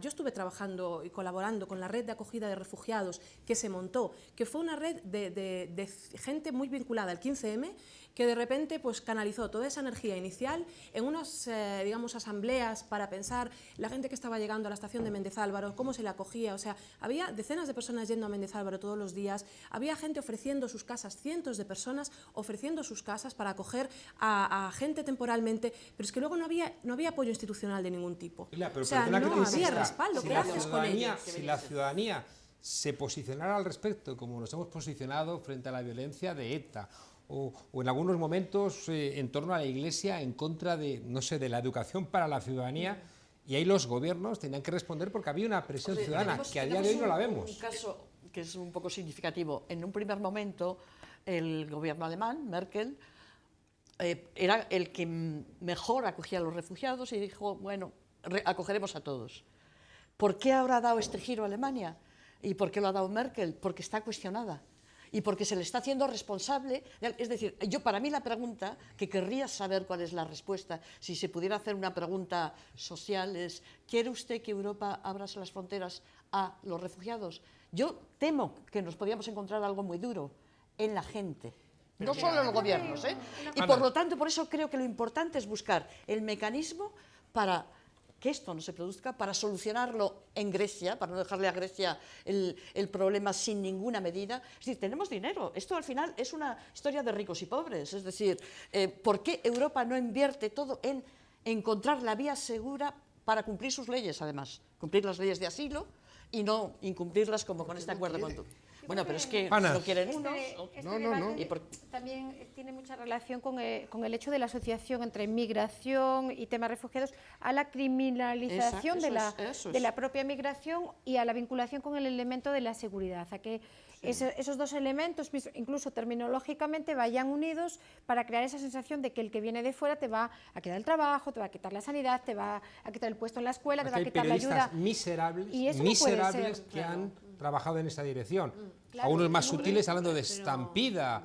yo estuve trabajando y colaborando con la red de acogida de refugiados que se montó, que fue una red de gente muy vinculada al 15M, que de repente pues canalizó toda esa energía inicial en unas digamos asambleas para pensar la gente que estaba llegando a la estación de Méndez Álvaro, cómo se le acogía. O sea, había decenas de personas yendo a Méndez Álvaro todos los días, había gente ofreciendo sus casas, cientos de personas ofreciendo sus casas para acoger a gente temporalmente, pero es que luego no había apoyo institucional de ningún tipo. Pero o sea, no había respaldo. Si ¿Qué haces con ellos? Si la ciudadanía se posicionara al respecto, como nos hemos posicionado frente a la violencia de ETA, o en algunos momentos en torno a la Iglesia en contra de, no sé, de la educación para la ciudadanía, y ahí los gobiernos tenían que responder porque había una presión ciudadana que a día de hoy no la vemos. Un caso que es un poco significativo. En un primer momento, el gobierno alemán, Merkel, era el que mejor acogía a los refugiados y dijo, bueno, acogeremos a todos. ¿Por qué ahora ha dado este giro a Alemania? ¿Y por qué lo ha dado Merkel? Porque está cuestionada. Y porque se le está haciendo responsable, es decir, para mí la pregunta, que querría saber cuál es la respuesta, si se pudiera hacer una pregunta social, es, ¿quiere usted que Europa abra las fronteras a los refugiados? Yo temo que nos podíamos encontrar algo muy duro en la gente, no solo en los gobiernos, y por lo tanto, por eso creo que lo importante es buscar el mecanismo para que esto no se produzca, para solucionarlo en Grecia, para no dejarle a Grecia el problema sin ninguna medida. Es decir, tenemos dinero. Esto al final es una historia de ricos y pobres. Es decir, ¿por qué Europa no invierte todo en encontrar la vía segura para cumplir sus leyes, además? Cumplir las leyes de asilo y no incumplirlas como con este acuerdo con tú. Bueno, pero es que Ana. no quieren unos. No. También tiene mucha relación con el hecho de la asociación entre migración y temas refugiados a la criminalización de la propia migración y a la vinculación con el elemento de la seguridad, a que esos dos elementos, incluso terminológicamente, vayan unidos para crear esa sensación de que el que viene de fuera te va a quitar el trabajo, te va a quitar la sanidad, te va a quitar el puesto en la escuela, te va a quitar la ayuda. Miserables, Y eso miserables que han trabajado en esa dirección. Claro, algunos más sutiles hablando de estampida,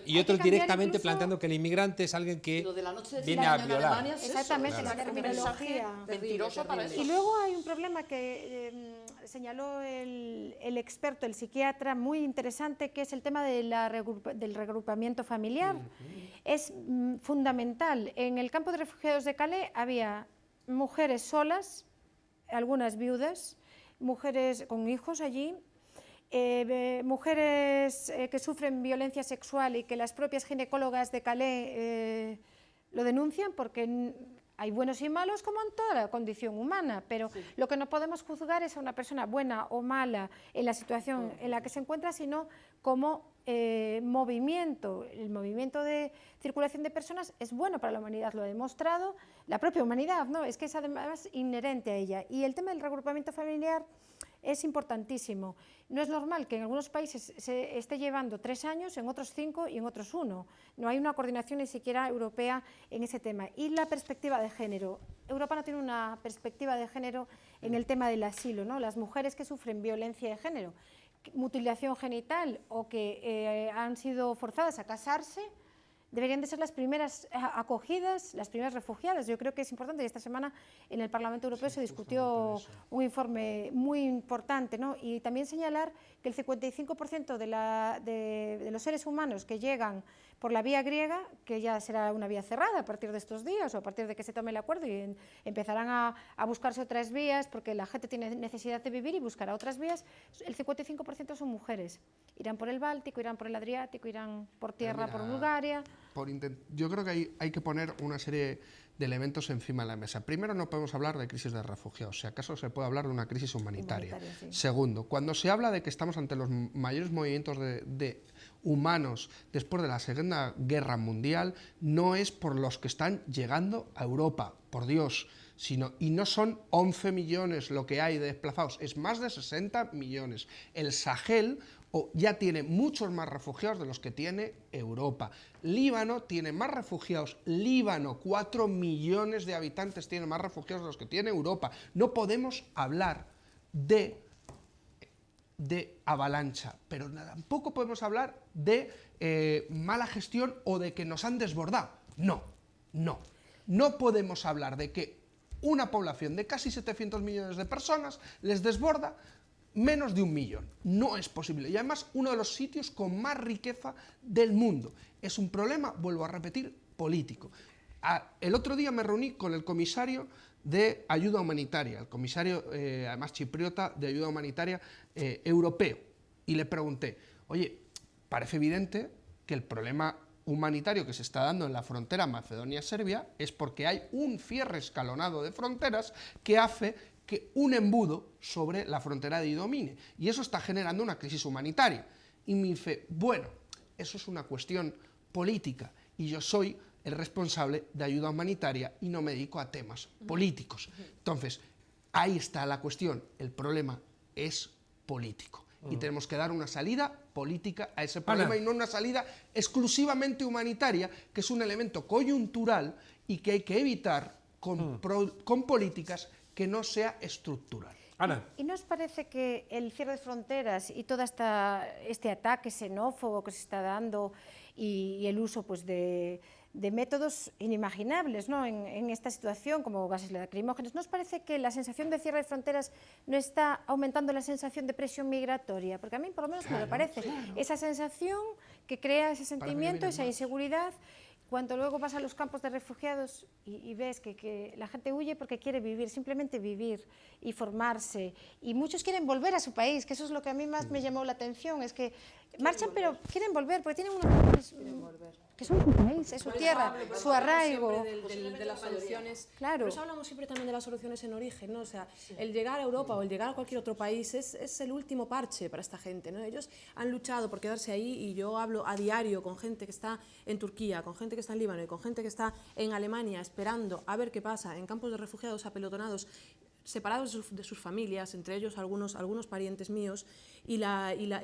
y otros cambiar directamente incluso planteando que el inmigrante es alguien que Lo de la noche de viene fin de a año en violar. Alemania es eso, Exactamente, claro. la terminología. Mentiroso para eso. Y luego hay un problema que señaló el experto, el psiquiatra, muy interesante, que es el tema de del regrupamiento familiar. Es fundamental. En el campo de refugiados de Calais había mujeres solas, algunas viudas, mujeres con hijos allí, mujeres que sufren violencia sexual y que las propias ginecólogas de Calais lo denuncian porque hay buenos y malos como en toda la condición humana, pero lo que no podemos juzgar es a una persona buena o mala en la situación en la que se encuentra, sino como movimiento. El movimiento de circulación de personas es bueno para la humanidad, lo ha demostrado la propia humanidad, ¿no? Es que es además inherente a ella. Y el tema del regrupamiento familiar es importantísimo. No es normal que en algunos países se esté llevando 3 años, en otros 5 y en otros 1. No hay una coordinación ni siquiera europea en ese tema. Y la perspectiva de género. Europa no tiene una perspectiva de género en el tema del asilo, ¿no? Las mujeres que sufren violencia de género, mutilación genital o que han sido forzadas a casarse, deberían de ser las primeras acogidas, las primeras refugiadas. Yo creo que es importante, y esta semana en el Parlamento Europeo se discutió un informe muy importante, ¿no? Y también señalar que el 55% de los seres humanos que llegan por la vía griega, que ya será una vía cerrada a partir de estos días o a partir de que se tome el acuerdo, y empezarán a buscarse otras vías porque la gente tiene necesidad de vivir y buscará otras vías. El 55% son mujeres. Irán por el Báltico, irán por el Adriático, irán por tierra, por Bulgaria. Yo creo que hay que poner una serie de elementos encima de la mesa. Primero, no podemos hablar de crisis de refugiados, si acaso se puede hablar de una crisis humanitaria. Sí. Segundo, cuando se habla de que estamos ante los mayores movimientos de humanos después de la Segunda Guerra Mundial, no es por los que están llegando a Europa, por Dios, y no son 11 millones lo que hay de desplazados, es más de 60 millones. El Sahel ya tiene muchos más refugiados de los que tiene Europa. Líbano tiene más refugiados. Líbano, 4 millones de habitantes, tiene más refugiados de los que tiene Europa. No podemos hablar de avalancha, pero tampoco podemos hablar de mala gestión o de que nos han desbordado. No podemos hablar de que una población de casi 700 millones de personas les desborda menos de 1 millón. No es posible. Y además, uno de los sitios con más riqueza del mundo. Es un problema, vuelvo a repetir, político. El otro día me reuní con el comisario de ayuda humanitaria, el comisario, además chipriota, de ayuda humanitaria europeo, y le pregunté, oye, parece evidente que el problema humanitario que se está dando en la frontera Macedonia-Serbia es porque hay un cierre escalonado de fronteras que hace que un embudo sobre la frontera de ahí domine, y eso está generando una crisis humanitaria. Y me dice, bueno, eso es una cuestión política, y yo soy el responsable de ayuda humanitaria y no me dedico a temas políticos. Entonces, ahí está la cuestión, el problema es político, y tenemos que dar una salida política a ese problema, y no una salida exclusivamente humanitaria, que es un elemento coyuntural y que hay que evitar con políticas que no sea estructural. Ana. ¿Y no os parece que el cierre de fronteras y todo este ataque xenófobo que se está dando y el uso pues, de métodos inimaginables, ¿no? en esta situación, como gases lacrimógenos, ¿no os parece que la sensación de cierre de fronteras no está aumentando la sensación de presión migratoria? Porque a mí por lo menos me lo parece. Esa sensación que crea ese sentimiento, esa inseguridad, cuando luego vas a los campos de refugiados y ves que la gente huye porque quiere vivir, simplemente vivir y formarse, y muchos quieren volver a su país, que eso es lo que a mí más me llamó la atención, es que marchan pero quieren volver, porque tienen unos que son su país, es su tierra, su arraigo. De las soluciones. Claro. Por eso hablamos siempre también de las soluciones en origen, ¿no? O sea, el llegar a Europa o el llegar a cualquier otro país es el último parche para esta gente, ¿no? Ellos han luchado por quedarse ahí, y yo hablo a diario con gente que está en Turquía, con gente que está en Líbano y con gente que está en Alemania esperando a ver qué pasa en campos de refugiados apelotonados, separados de sus familias, entre ellos algunos parientes míos, y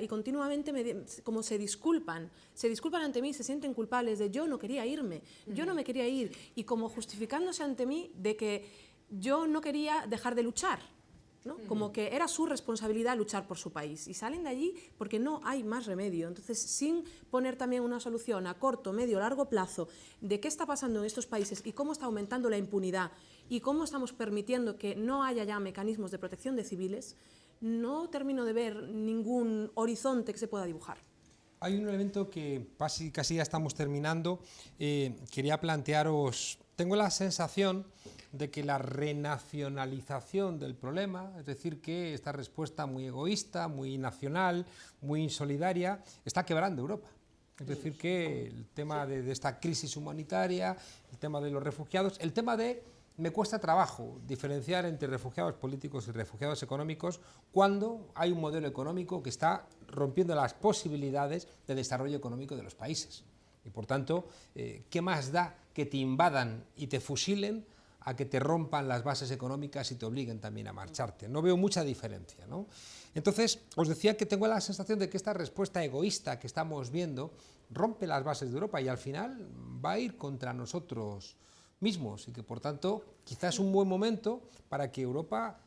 continuamente como se disculpan ante mí, se sienten culpables de yo no quería irme, yo no me quería ir, y como justificándose ante mí de que yo no quería dejar de luchar, ¿no? Como que era su responsabilidad luchar por su país, y salen de allí porque no hay más remedio. Entonces, sin poner también una solución a corto, medio, largo plazo de qué está pasando en estos países y cómo está aumentando la impunidad y cómo estamos permitiendo que no haya ya mecanismos de protección de civiles, no termino de ver ningún horizonte que se pueda dibujar. Hay un elemento que casi ya estamos terminando. Quería plantearos, tengo la sensación de que la renacionalización del problema, es decir, que esta respuesta muy egoísta, muy nacional, muy insolidaria, está quebrando Europa. Es decir, que el tema de esta crisis humanitaria, el tema de los refugiados, el tema de me cuesta trabajo diferenciar entre refugiados políticos y refugiados económicos cuando hay un modelo económico que está rompiendo las posibilidades de desarrollo económico de los países. Y por tanto, ¿qué más da que te invadan y te fusilen a que te rompan las bases económicas y te obliguen también a marcharte? No veo mucha diferencia, ¿no? Entonces, os decía que tengo la sensación de que esta respuesta egoísta que estamos viendo rompe las bases de Europa y al final va a ir contra nosotros mismos, y que por tanto quizás es un buen momento para que Europa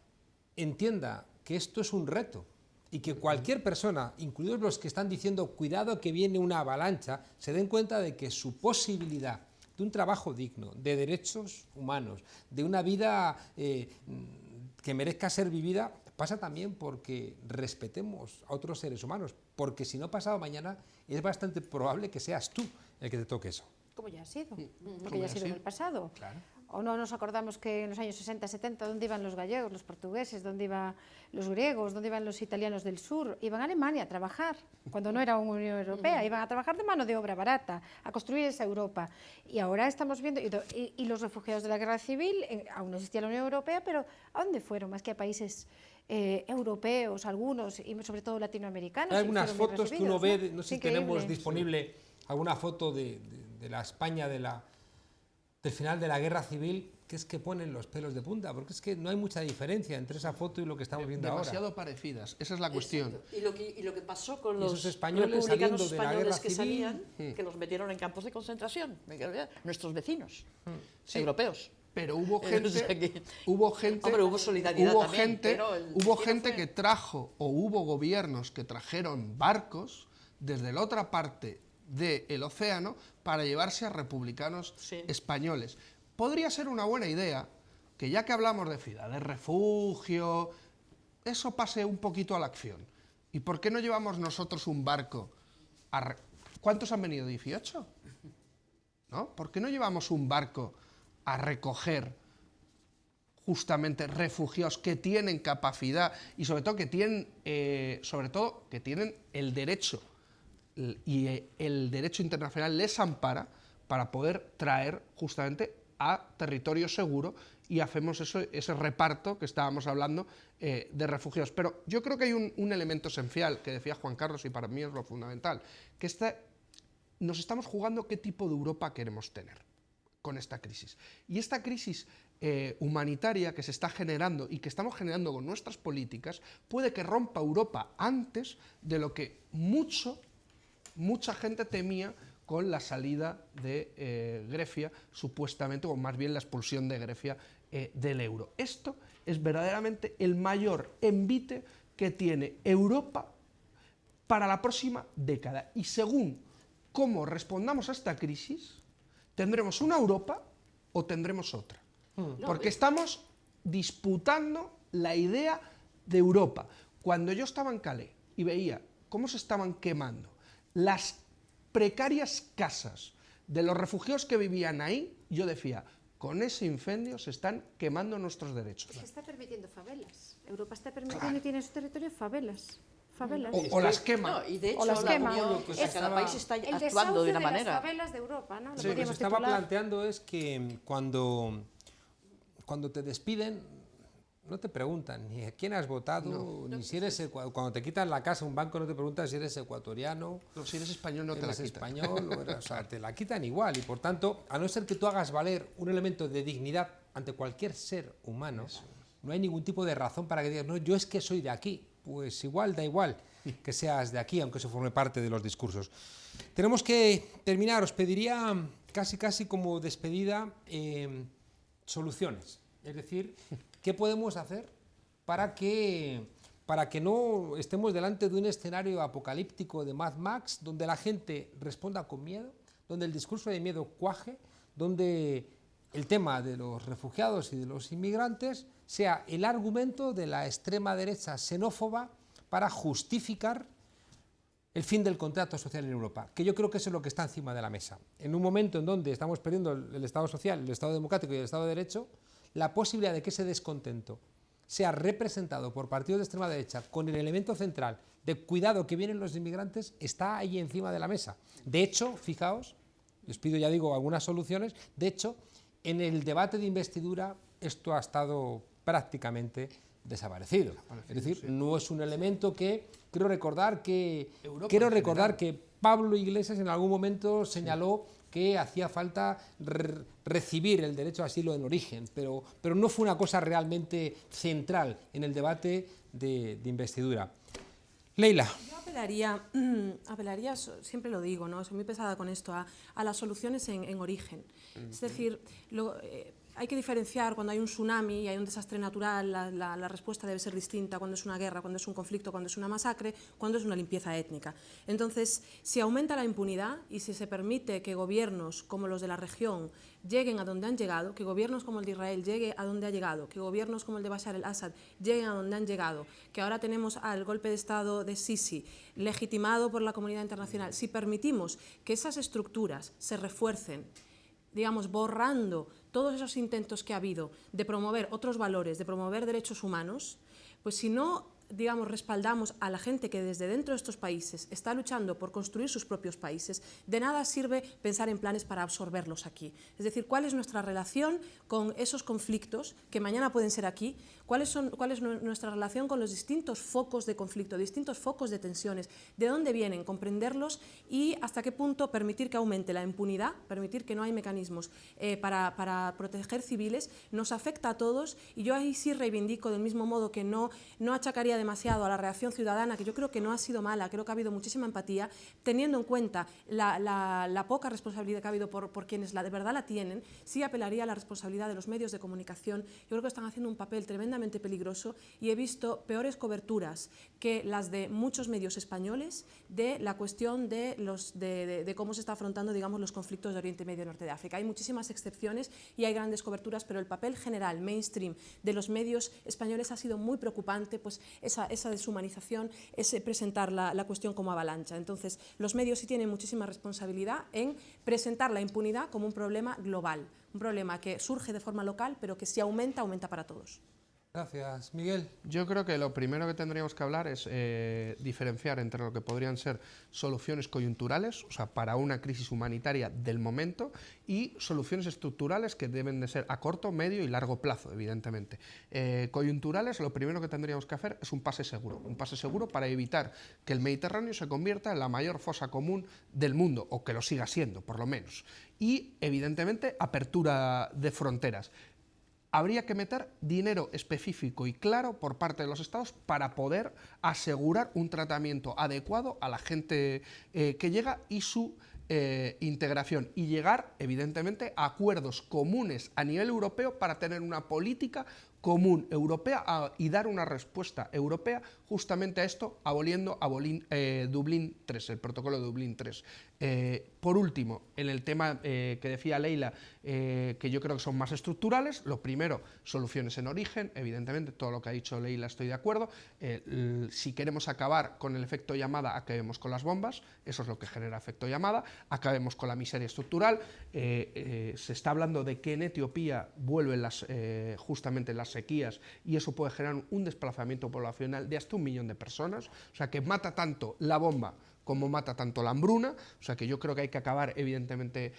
entienda que esto es un reto y que cualquier persona, incluidos los que están diciendo cuidado que viene una avalancha, se den cuenta de que su posibilidad de un trabajo digno, de derechos humanos, de una vida que merezca ser vivida, pasa también porque respetemos a otros seres humanos, porque si no pasado mañana es bastante probable que seas tú el que te toque eso. Como ya ha sido, Como porque ya ha ya sido ha en sido. el pasado. Claro. O no nos acordamos que en los años 60, 70, ¿dónde iban los gallegos, los portugueses, dónde iban los griegos, dónde iban los italianos del sur? Iban a Alemania a trabajar, cuando no era una Unión Europea, iban a trabajar de mano de obra barata, a construir esa Europa. Y ahora estamos viendo, y los refugiados de la guerra civil, aún no existía la Unión Europea, pero ¿a dónde fueron? Más que a países europeos, algunos, y sobre todo latinoamericanos. Hay algunas fueron bien fotos que uno recibidos, ve, no sé si Increíble. tenemos disponible alguna foto de la España del final de la guerra civil, que es que ponen los pelos de punta, porque es que no hay mucha diferencia entre esa foto y lo que estamos viendo Demasiado ahora. parecidas, esa es la cuestión. Exacto. Y lo que pasó con Y los esos españoles republicanos saliendo de la españoles guerra que civil, salían, que los metieron en campos de concentración, nuestros vecinos, Sí. europeos. Pero hubo O sea gente, que- hubo gente, Hombre, hubo solidaridad hubo también, gente, pero el hubo destino gente fue- que trajo, o hubo gobiernos que trajeron barcos desde la otra parte del océano para llevarse a republicanos Sí. españoles. Podría ser una buena idea que, ya que hablamos de ciudad de refugio, eso pase un poquito a la acción. ¿Y por qué no llevamos nosotros un barco a ¿Cuántos han venido? ¿18? ¿No? ¿Por qué no llevamos un barco a recoger justamente refugiados que tienen capacidad y sobre todo que tienen el derecho, y el derecho internacional les ampara para poder traer justamente a territorio seguro, y hacemos ese reparto que estábamos hablando de refugiados? Pero yo creo que hay un elemento esencial que decía Juan Carlos, y para mí es lo fundamental, que nos estamos jugando qué tipo de Europa queremos tener con esta crisis. Y esta crisis humanitaria que se está generando y que estamos generando con nuestras políticas puede que rompa Europa antes de lo que mucha gente temía con la salida de Grecia, supuestamente, o más bien la expulsión de Grecia del euro. Esto es verdaderamente el mayor envite que tiene Europa para la próxima década. Y según cómo respondamos a esta crisis, tendremos una Europa o tendremos otra. Porque estamos disputando la idea de Europa. Cuando yo estaba en Calais y veía cómo se estaban quemando las precarias casas de los refugiados que vivían ahí, yo decía, con ese incendio se están quemando nuestros derechos. Se está permitiendo favelas. Europa está permitiendo y tiene en su territorio favelas. Favelas. O las quema. No, y de hecho, O las la quema. Unión, Lo que cada estaba- país está El actuando desahucio de una de manera. las favelas de Europa, ¿no? Lo Lo que se podríamos estaba titular. planteando es que cuando te despiden, no te preguntan ni a quién has votado, ni si eres cuando te quitan la casa, un banco no te pregunta si eres ecuatoriano, No, si eres español no te la eres quitan. español, o sea, te la quitan igual. Y por tanto, a no ser que tú hagas valer un elemento de dignidad ante cualquier ser humano, no hay ningún tipo de razón para que digas, no, yo es que soy de aquí. Pues igual, da igual que seas de aquí, aunque eso forme parte de los discursos. Tenemos que terminar, os pediría casi como despedida soluciones. Es decir, ¿qué podemos hacer para que no estemos delante de un escenario apocalíptico de Mad Max, donde la gente responda con miedo, donde el discurso de miedo cuaje, donde el tema de los refugiados y de los inmigrantes sea el argumento de la extrema derecha xenófoba para justificar el fin del contrato social en Europa, que yo creo que eso es lo que está encima de la mesa. En un momento en donde estamos perdiendo el Estado social, el Estado democrático y el Estado de Derecho, la posibilidad de que ese descontento sea representado por partidos de extrema derecha con el elemento central de cuidado que vienen los inmigrantes está ahí encima de la mesa. De hecho, fijaos, les pido, ya digo, algunas soluciones, de hecho, en el debate de investidura esto ha estado prácticamente desaparecido. Es decir, no es un elemento que quiero recordar que Pablo Iglesias en algún momento señaló que hacía falta recibir el derecho a asilo en origen, pero no fue una cosa realmente central en el debate de investidura. Leila. Yo apelaría, siempre lo digo, ¿no? Soy muy pesada con esto, a las soluciones en origen. Es decir, hay que diferenciar cuando hay un tsunami y hay un desastre natural, la respuesta debe ser distinta cuando es una guerra, cuando es un conflicto, cuando es una masacre, cuando es una limpieza étnica. Entonces, si aumenta la impunidad y si se permite que gobiernos como los de la región lleguen a donde han llegado, que gobiernos como el de Israel llegue a donde ha llegado, que gobiernos como el de Bashar al-Assad lleguen a donde han llegado, que ahora tenemos al golpe de Estado de Sisi legitimado por la comunidad internacional, si permitimos que esas estructuras se refuercen, digamos, borrando todos esos intentos que ha habido de promover otros valores, de promover derechos humanos, pues si no, digamos, respaldamos a la gente que desde dentro de estos países está luchando por construir sus propios países, de nada sirve pensar en planes para absorberlos aquí. Es decir, ¿cuál es nuestra relación con esos conflictos que mañana pueden ser aquí? ¿Cuál es nuestra relación con los distintos focos de conflicto, distintos focos de tensiones? ¿De dónde vienen? Comprenderlos y hasta qué punto permitir que aumente la impunidad, permitir que no hay mecanismos para proteger civiles, nos afecta a todos, y yo ahí sí reivindico del mismo modo que no achacaría demasiado a la reacción ciudadana, que yo creo que no ha sido mala, creo que ha habido muchísima empatía, teniendo en cuenta la poca responsabilidad que ha habido por quienes de verdad la tienen, sí apelaría a la responsabilidad de los medios de comunicación. Yo creo que están haciendo un papel tremendamente peligroso y he visto peores coberturas que las de muchos medios españoles de la cuestión de cómo se está afrontando, digamos, los conflictos de Oriente Medio y Norte de África. Hay muchísimas excepciones y hay grandes coberturas, pero el papel general, mainstream, de los medios españoles ha sido muy preocupante, pues esa deshumanización, ese presentar la cuestión como avalancha. Entonces, los medios sí tienen muchísima responsabilidad en presentar la impunidad como un problema global, un problema que surge de forma local, pero que si aumenta, aumenta para todos. Gracias, Miguel. Yo creo que lo primero que tendríamos que hablar es diferenciar entre lo que podrían ser soluciones coyunturales, o sea, para una crisis humanitaria del momento, y soluciones estructurales que deben de ser a corto, medio y largo plazo, evidentemente. Coyunturales, lo primero que tendríamos que hacer es un pase seguro para evitar que el Mediterráneo se convierta en la mayor fosa común del mundo, o que lo siga siendo, por lo menos. Y, evidentemente, apertura de fronteras. Habría que meter dinero específico y claro por parte de los Estados para poder asegurar un tratamiento adecuado a la gente que llega y su integración, y llegar, evidentemente, a acuerdos comunes a nivel europeo para tener una política común europea y dar una respuesta europea justamente a esto, aboliendo Dublín III, el protocolo de Dublín III. Por último, en el tema que decía Leila, que yo creo que son más estructurales, lo primero, soluciones en origen, evidentemente, todo lo que ha dicho Leila estoy de acuerdo. Si queremos acabar con el efecto llamada, acabemos con las bombas, eso es lo que genera efecto llamada, acabemos con la miseria estructural. Se está hablando de que en Etiopía vuelven justamente las sequías, y eso puede generar un desplazamiento poblacional de hasta 1 millón de personas, o sea que mata tanto la bomba como mata tanto la hambruna, o sea que yo creo que hay que acabar evidentemente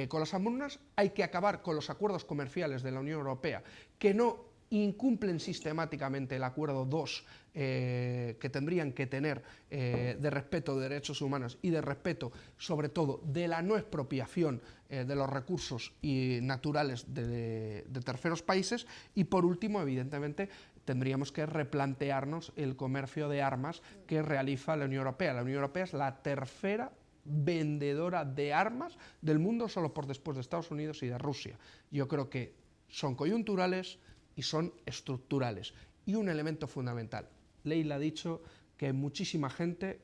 con las hambrunas, hay que acabar con los acuerdos comerciales de la Unión Europea que no incumplen sistemáticamente el acuerdo 2 que tendrían que tener de respeto de derechos humanos y de respeto sobre todo de la no expropiación de los recursos naturales de terceros países. Y por último, evidentemente, tendríamos que replantearnos el comercio de armas que realiza la Unión Europea. La Unión Europea es la tercera vendedora de armas del mundo, solo por después de Estados Unidos y de Rusia. Yo creo que son coyunturales y son estructurales. Y un elemento fundamental, Leila ha dicho que muchísima gente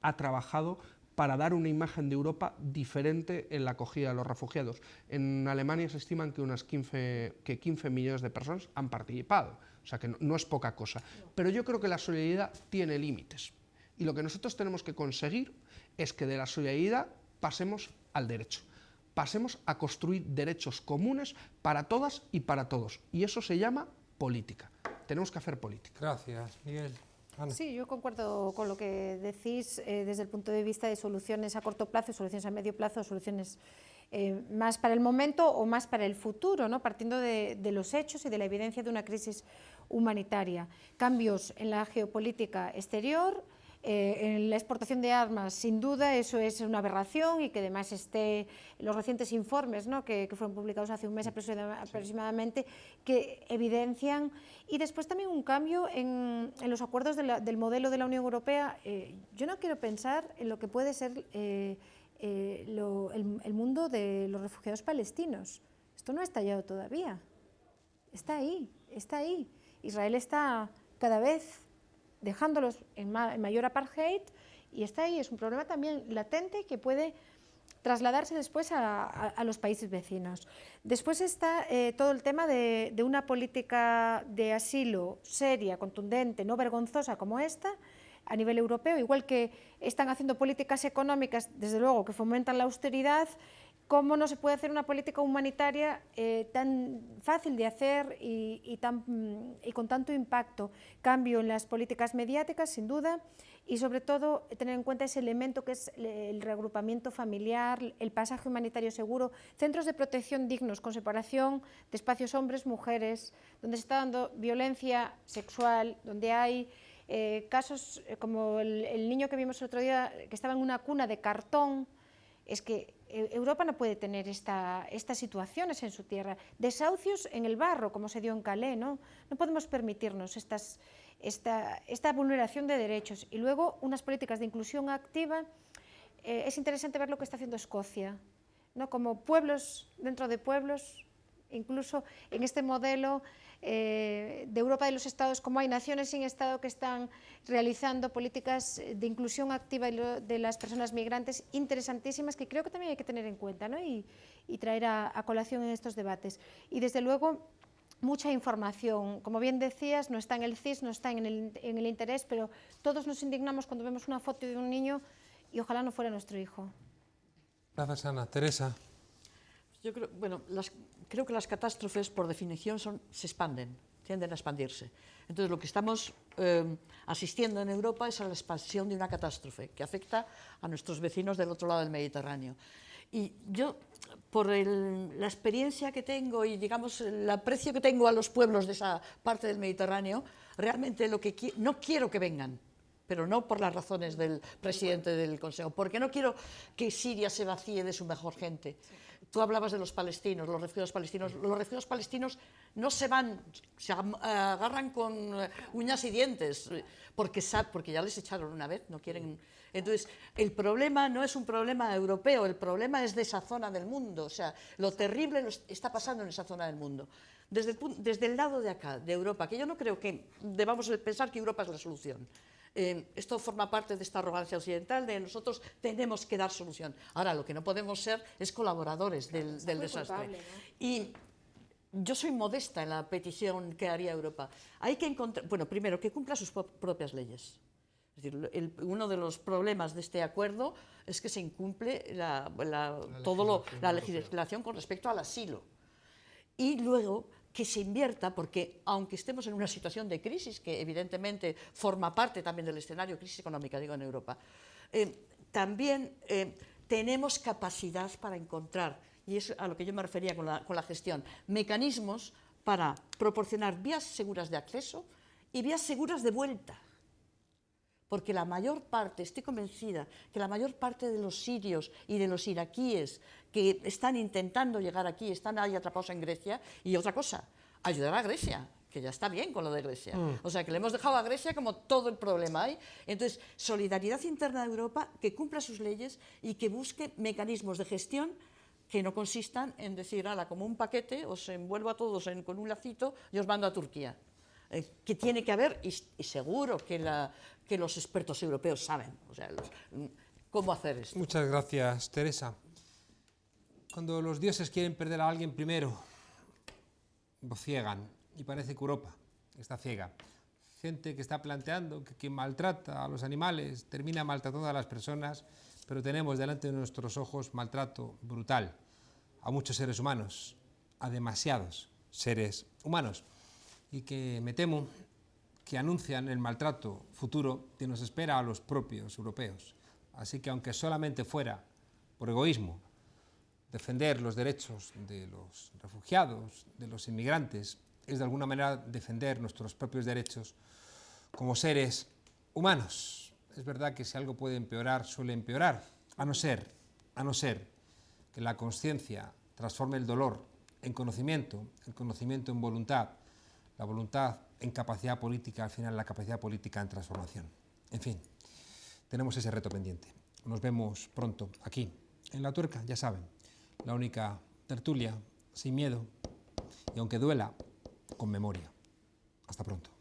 ha trabajado para dar una imagen de Europa diferente en la acogida de los refugiados. En Alemania se estiman que 15 millones de personas han participado, o sea que no es poca cosa. Pero yo creo que la solidaridad tiene límites, y lo que nosotros tenemos que conseguir es que de la solidaridad pasemos al derecho, pasemos a construir derechos comunes para todas y para todos, y eso se llama política. Tenemos que hacer política. Gracias, Miguel. Ana. Sí, yo concuerdo con lo que decís desde el punto de vista de soluciones a corto plazo, soluciones a medio plazo, soluciones más para el momento o más para el futuro, ¿no? Partiendo de los hechos y de la evidencia de una crisis humanitaria. Cambios en la geopolítica exterior, en la exportación de armas, sin duda, eso es una aberración, y que además los recientes informes, ¿no?, que fueron publicados hace un mes aproximadamente, que evidencian, y después también un cambio en los acuerdos del modelo de la Unión Europea. Yo no quiero pensar en lo que puede ser el mundo de los refugiados palestinos. Esto no ha estallado todavía. está ahí, está ahí. Israel está cada vez dejándolos en mayor apartheid y está ahí, es un problema también latente que puede trasladarse después a los países vecinos. Después está todo el tema de una política de asilo seria, contundente, no vergonzosa como esta, a nivel europeo, igual que están haciendo políticas económicas, desde luego, que fomentan la austeridad. ¿Cómo no se puede hacer una política humanitaria tan fácil de hacer y con tanto impacto? Cambio en las políticas mediáticas, sin duda, y sobre todo tener en cuenta ese elemento que es el reagrupamiento familiar, el pasaje humanitario seguro, centros de protección dignos, con separación de espacios hombres-mujeres, donde se está dando violencia sexual, donde hay casos como el niño que vimos el otro día, que estaba en una cuna de cartón. Es que Europa no puede tener estas situaciones en su tierra, desahucios en el barro, como se dio en Calais, ¿no? No podemos permitirnos esta vulneración de derechos. Y luego unas políticas de inclusión activa. Es interesante ver lo que está haciendo Escocia, ¿no? Como pueblos dentro de pueblos, incluso en este modelo de Europa de los Estados, como hay naciones sin Estado que están realizando políticas de inclusión activa de las personas migrantes interesantísimas, que creo que también hay que tener en cuenta, ¿no? y traer a colación en estos debates. Y desde luego mucha información, como bien decías, no está en el CIS, no está en el interés, pero todos nos indignamos cuando vemos una foto de un niño y ojalá no fuera nuestro hijo. Gracias, Ana. Teresa. Yo creo, bueno, creo que las catástrofes, por definición, se expanden, tienden a expandirse. Entonces, lo que estamos asistiendo en Europa es a la expansión de una catástrofe que afecta a nuestros vecinos del otro lado del Mediterráneo. Y yo, por la experiencia que tengo y, digamos, el aprecio que tengo a los pueblos de esa parte del Mediterráneo, realmente no quiero que vengan, pero no por las razones del presidente del Consejo, porque no quiero que Siria se vacíe de su mejor gente. Tú hablabas de los palestinos, los refugiados palestinos. Los refugiados palestinos no se van, se agarran con uñas y dientes, porque ya les echaron una vez, no quieren. Entonces, el problema no es un problema europeo, el problema es de esa zona del mundo. O sea, lo terrible está pasando en esa zona del mundo. Desde el lado de acá, de Europa, que yo no creo que debamos pensar que Europa es la solución. Esto forma parte de esta arrogancia occidental de nosotros tenemos que dar solución. Ahora, lo que no podemos ser es colaboradores del desastre. Culpable, ¿no? Y yo soy modesta en la petición que haría Europa. Hay que encontrar, bueno, primero, que cumpla sus propias leyes. Es decir, uno de los problemas de este acuerdo es que se incumple la legislación con respecto al asilo. Y luego que se invierta, porque aunque estemos en una situación de crisis, que evidentemente forma parte también del escenario, crisis económica, digo, en Europa, también tenemos capacidad para encontrar, y es a lo que yo me refería con la gestión, mecanismos para proporcionar vías seguras de acceso y vías seguras de vuelta. Porque la mayor parte, estoy convencida, que la mayor parte de los sirios y de los iraquíes que están intentando llegar aquí, están ahí atrapados en Grecia, y otra cosa, ayudar a Grecia, que ya está bien con lo de Grecia. O sea, que le hemos dejado a Grecia como todo el problema hay. Entonces, solidaridad interna de Europa, que cumpla sus leyes y que busque mecanismos de gestión que no consistan en decir, ala, como un paquete, os envuelvo a todos con un lacito y os mando a Turquía. Que tiene que haber, y seguro que los expertos europeos saben, o sea, cómo hacer esto. Muchas gracias, Teresa. Cuando los dioses quieren perder a alguien primero, lo ciegan, y parece que Europa está ciega. Gente que está planteando que quien maltrata a los animales termina maltratando a las personas, pero tenemos delante de nuestros ojos maltrato brutal a muchos seres humanos, a demasiados seres humanos, y que me temo que anuncian el maltrato futuro que nos espera a los propios europeos. Así que aunque solamente fuera por egoísmo defender los derechos de los refugiados, de los inmigrantes, es de alguna manera defender nuestros propios derechos como seres humanos. Es verdad que si algo puede empeorar, suele empeorar, a no ser que la conciencia transforme el dolor en conocimiento, el conocimiento en voluntad, la voluntad en capacidad política, al final la capacidad política en transformación. En fin, tenemos ese reto pendiente. Nos vemos pronto aquí, en La Tuerca, ya saben, la única tertulia sin miedo y aunque duela, con memoria. Hasta pronto.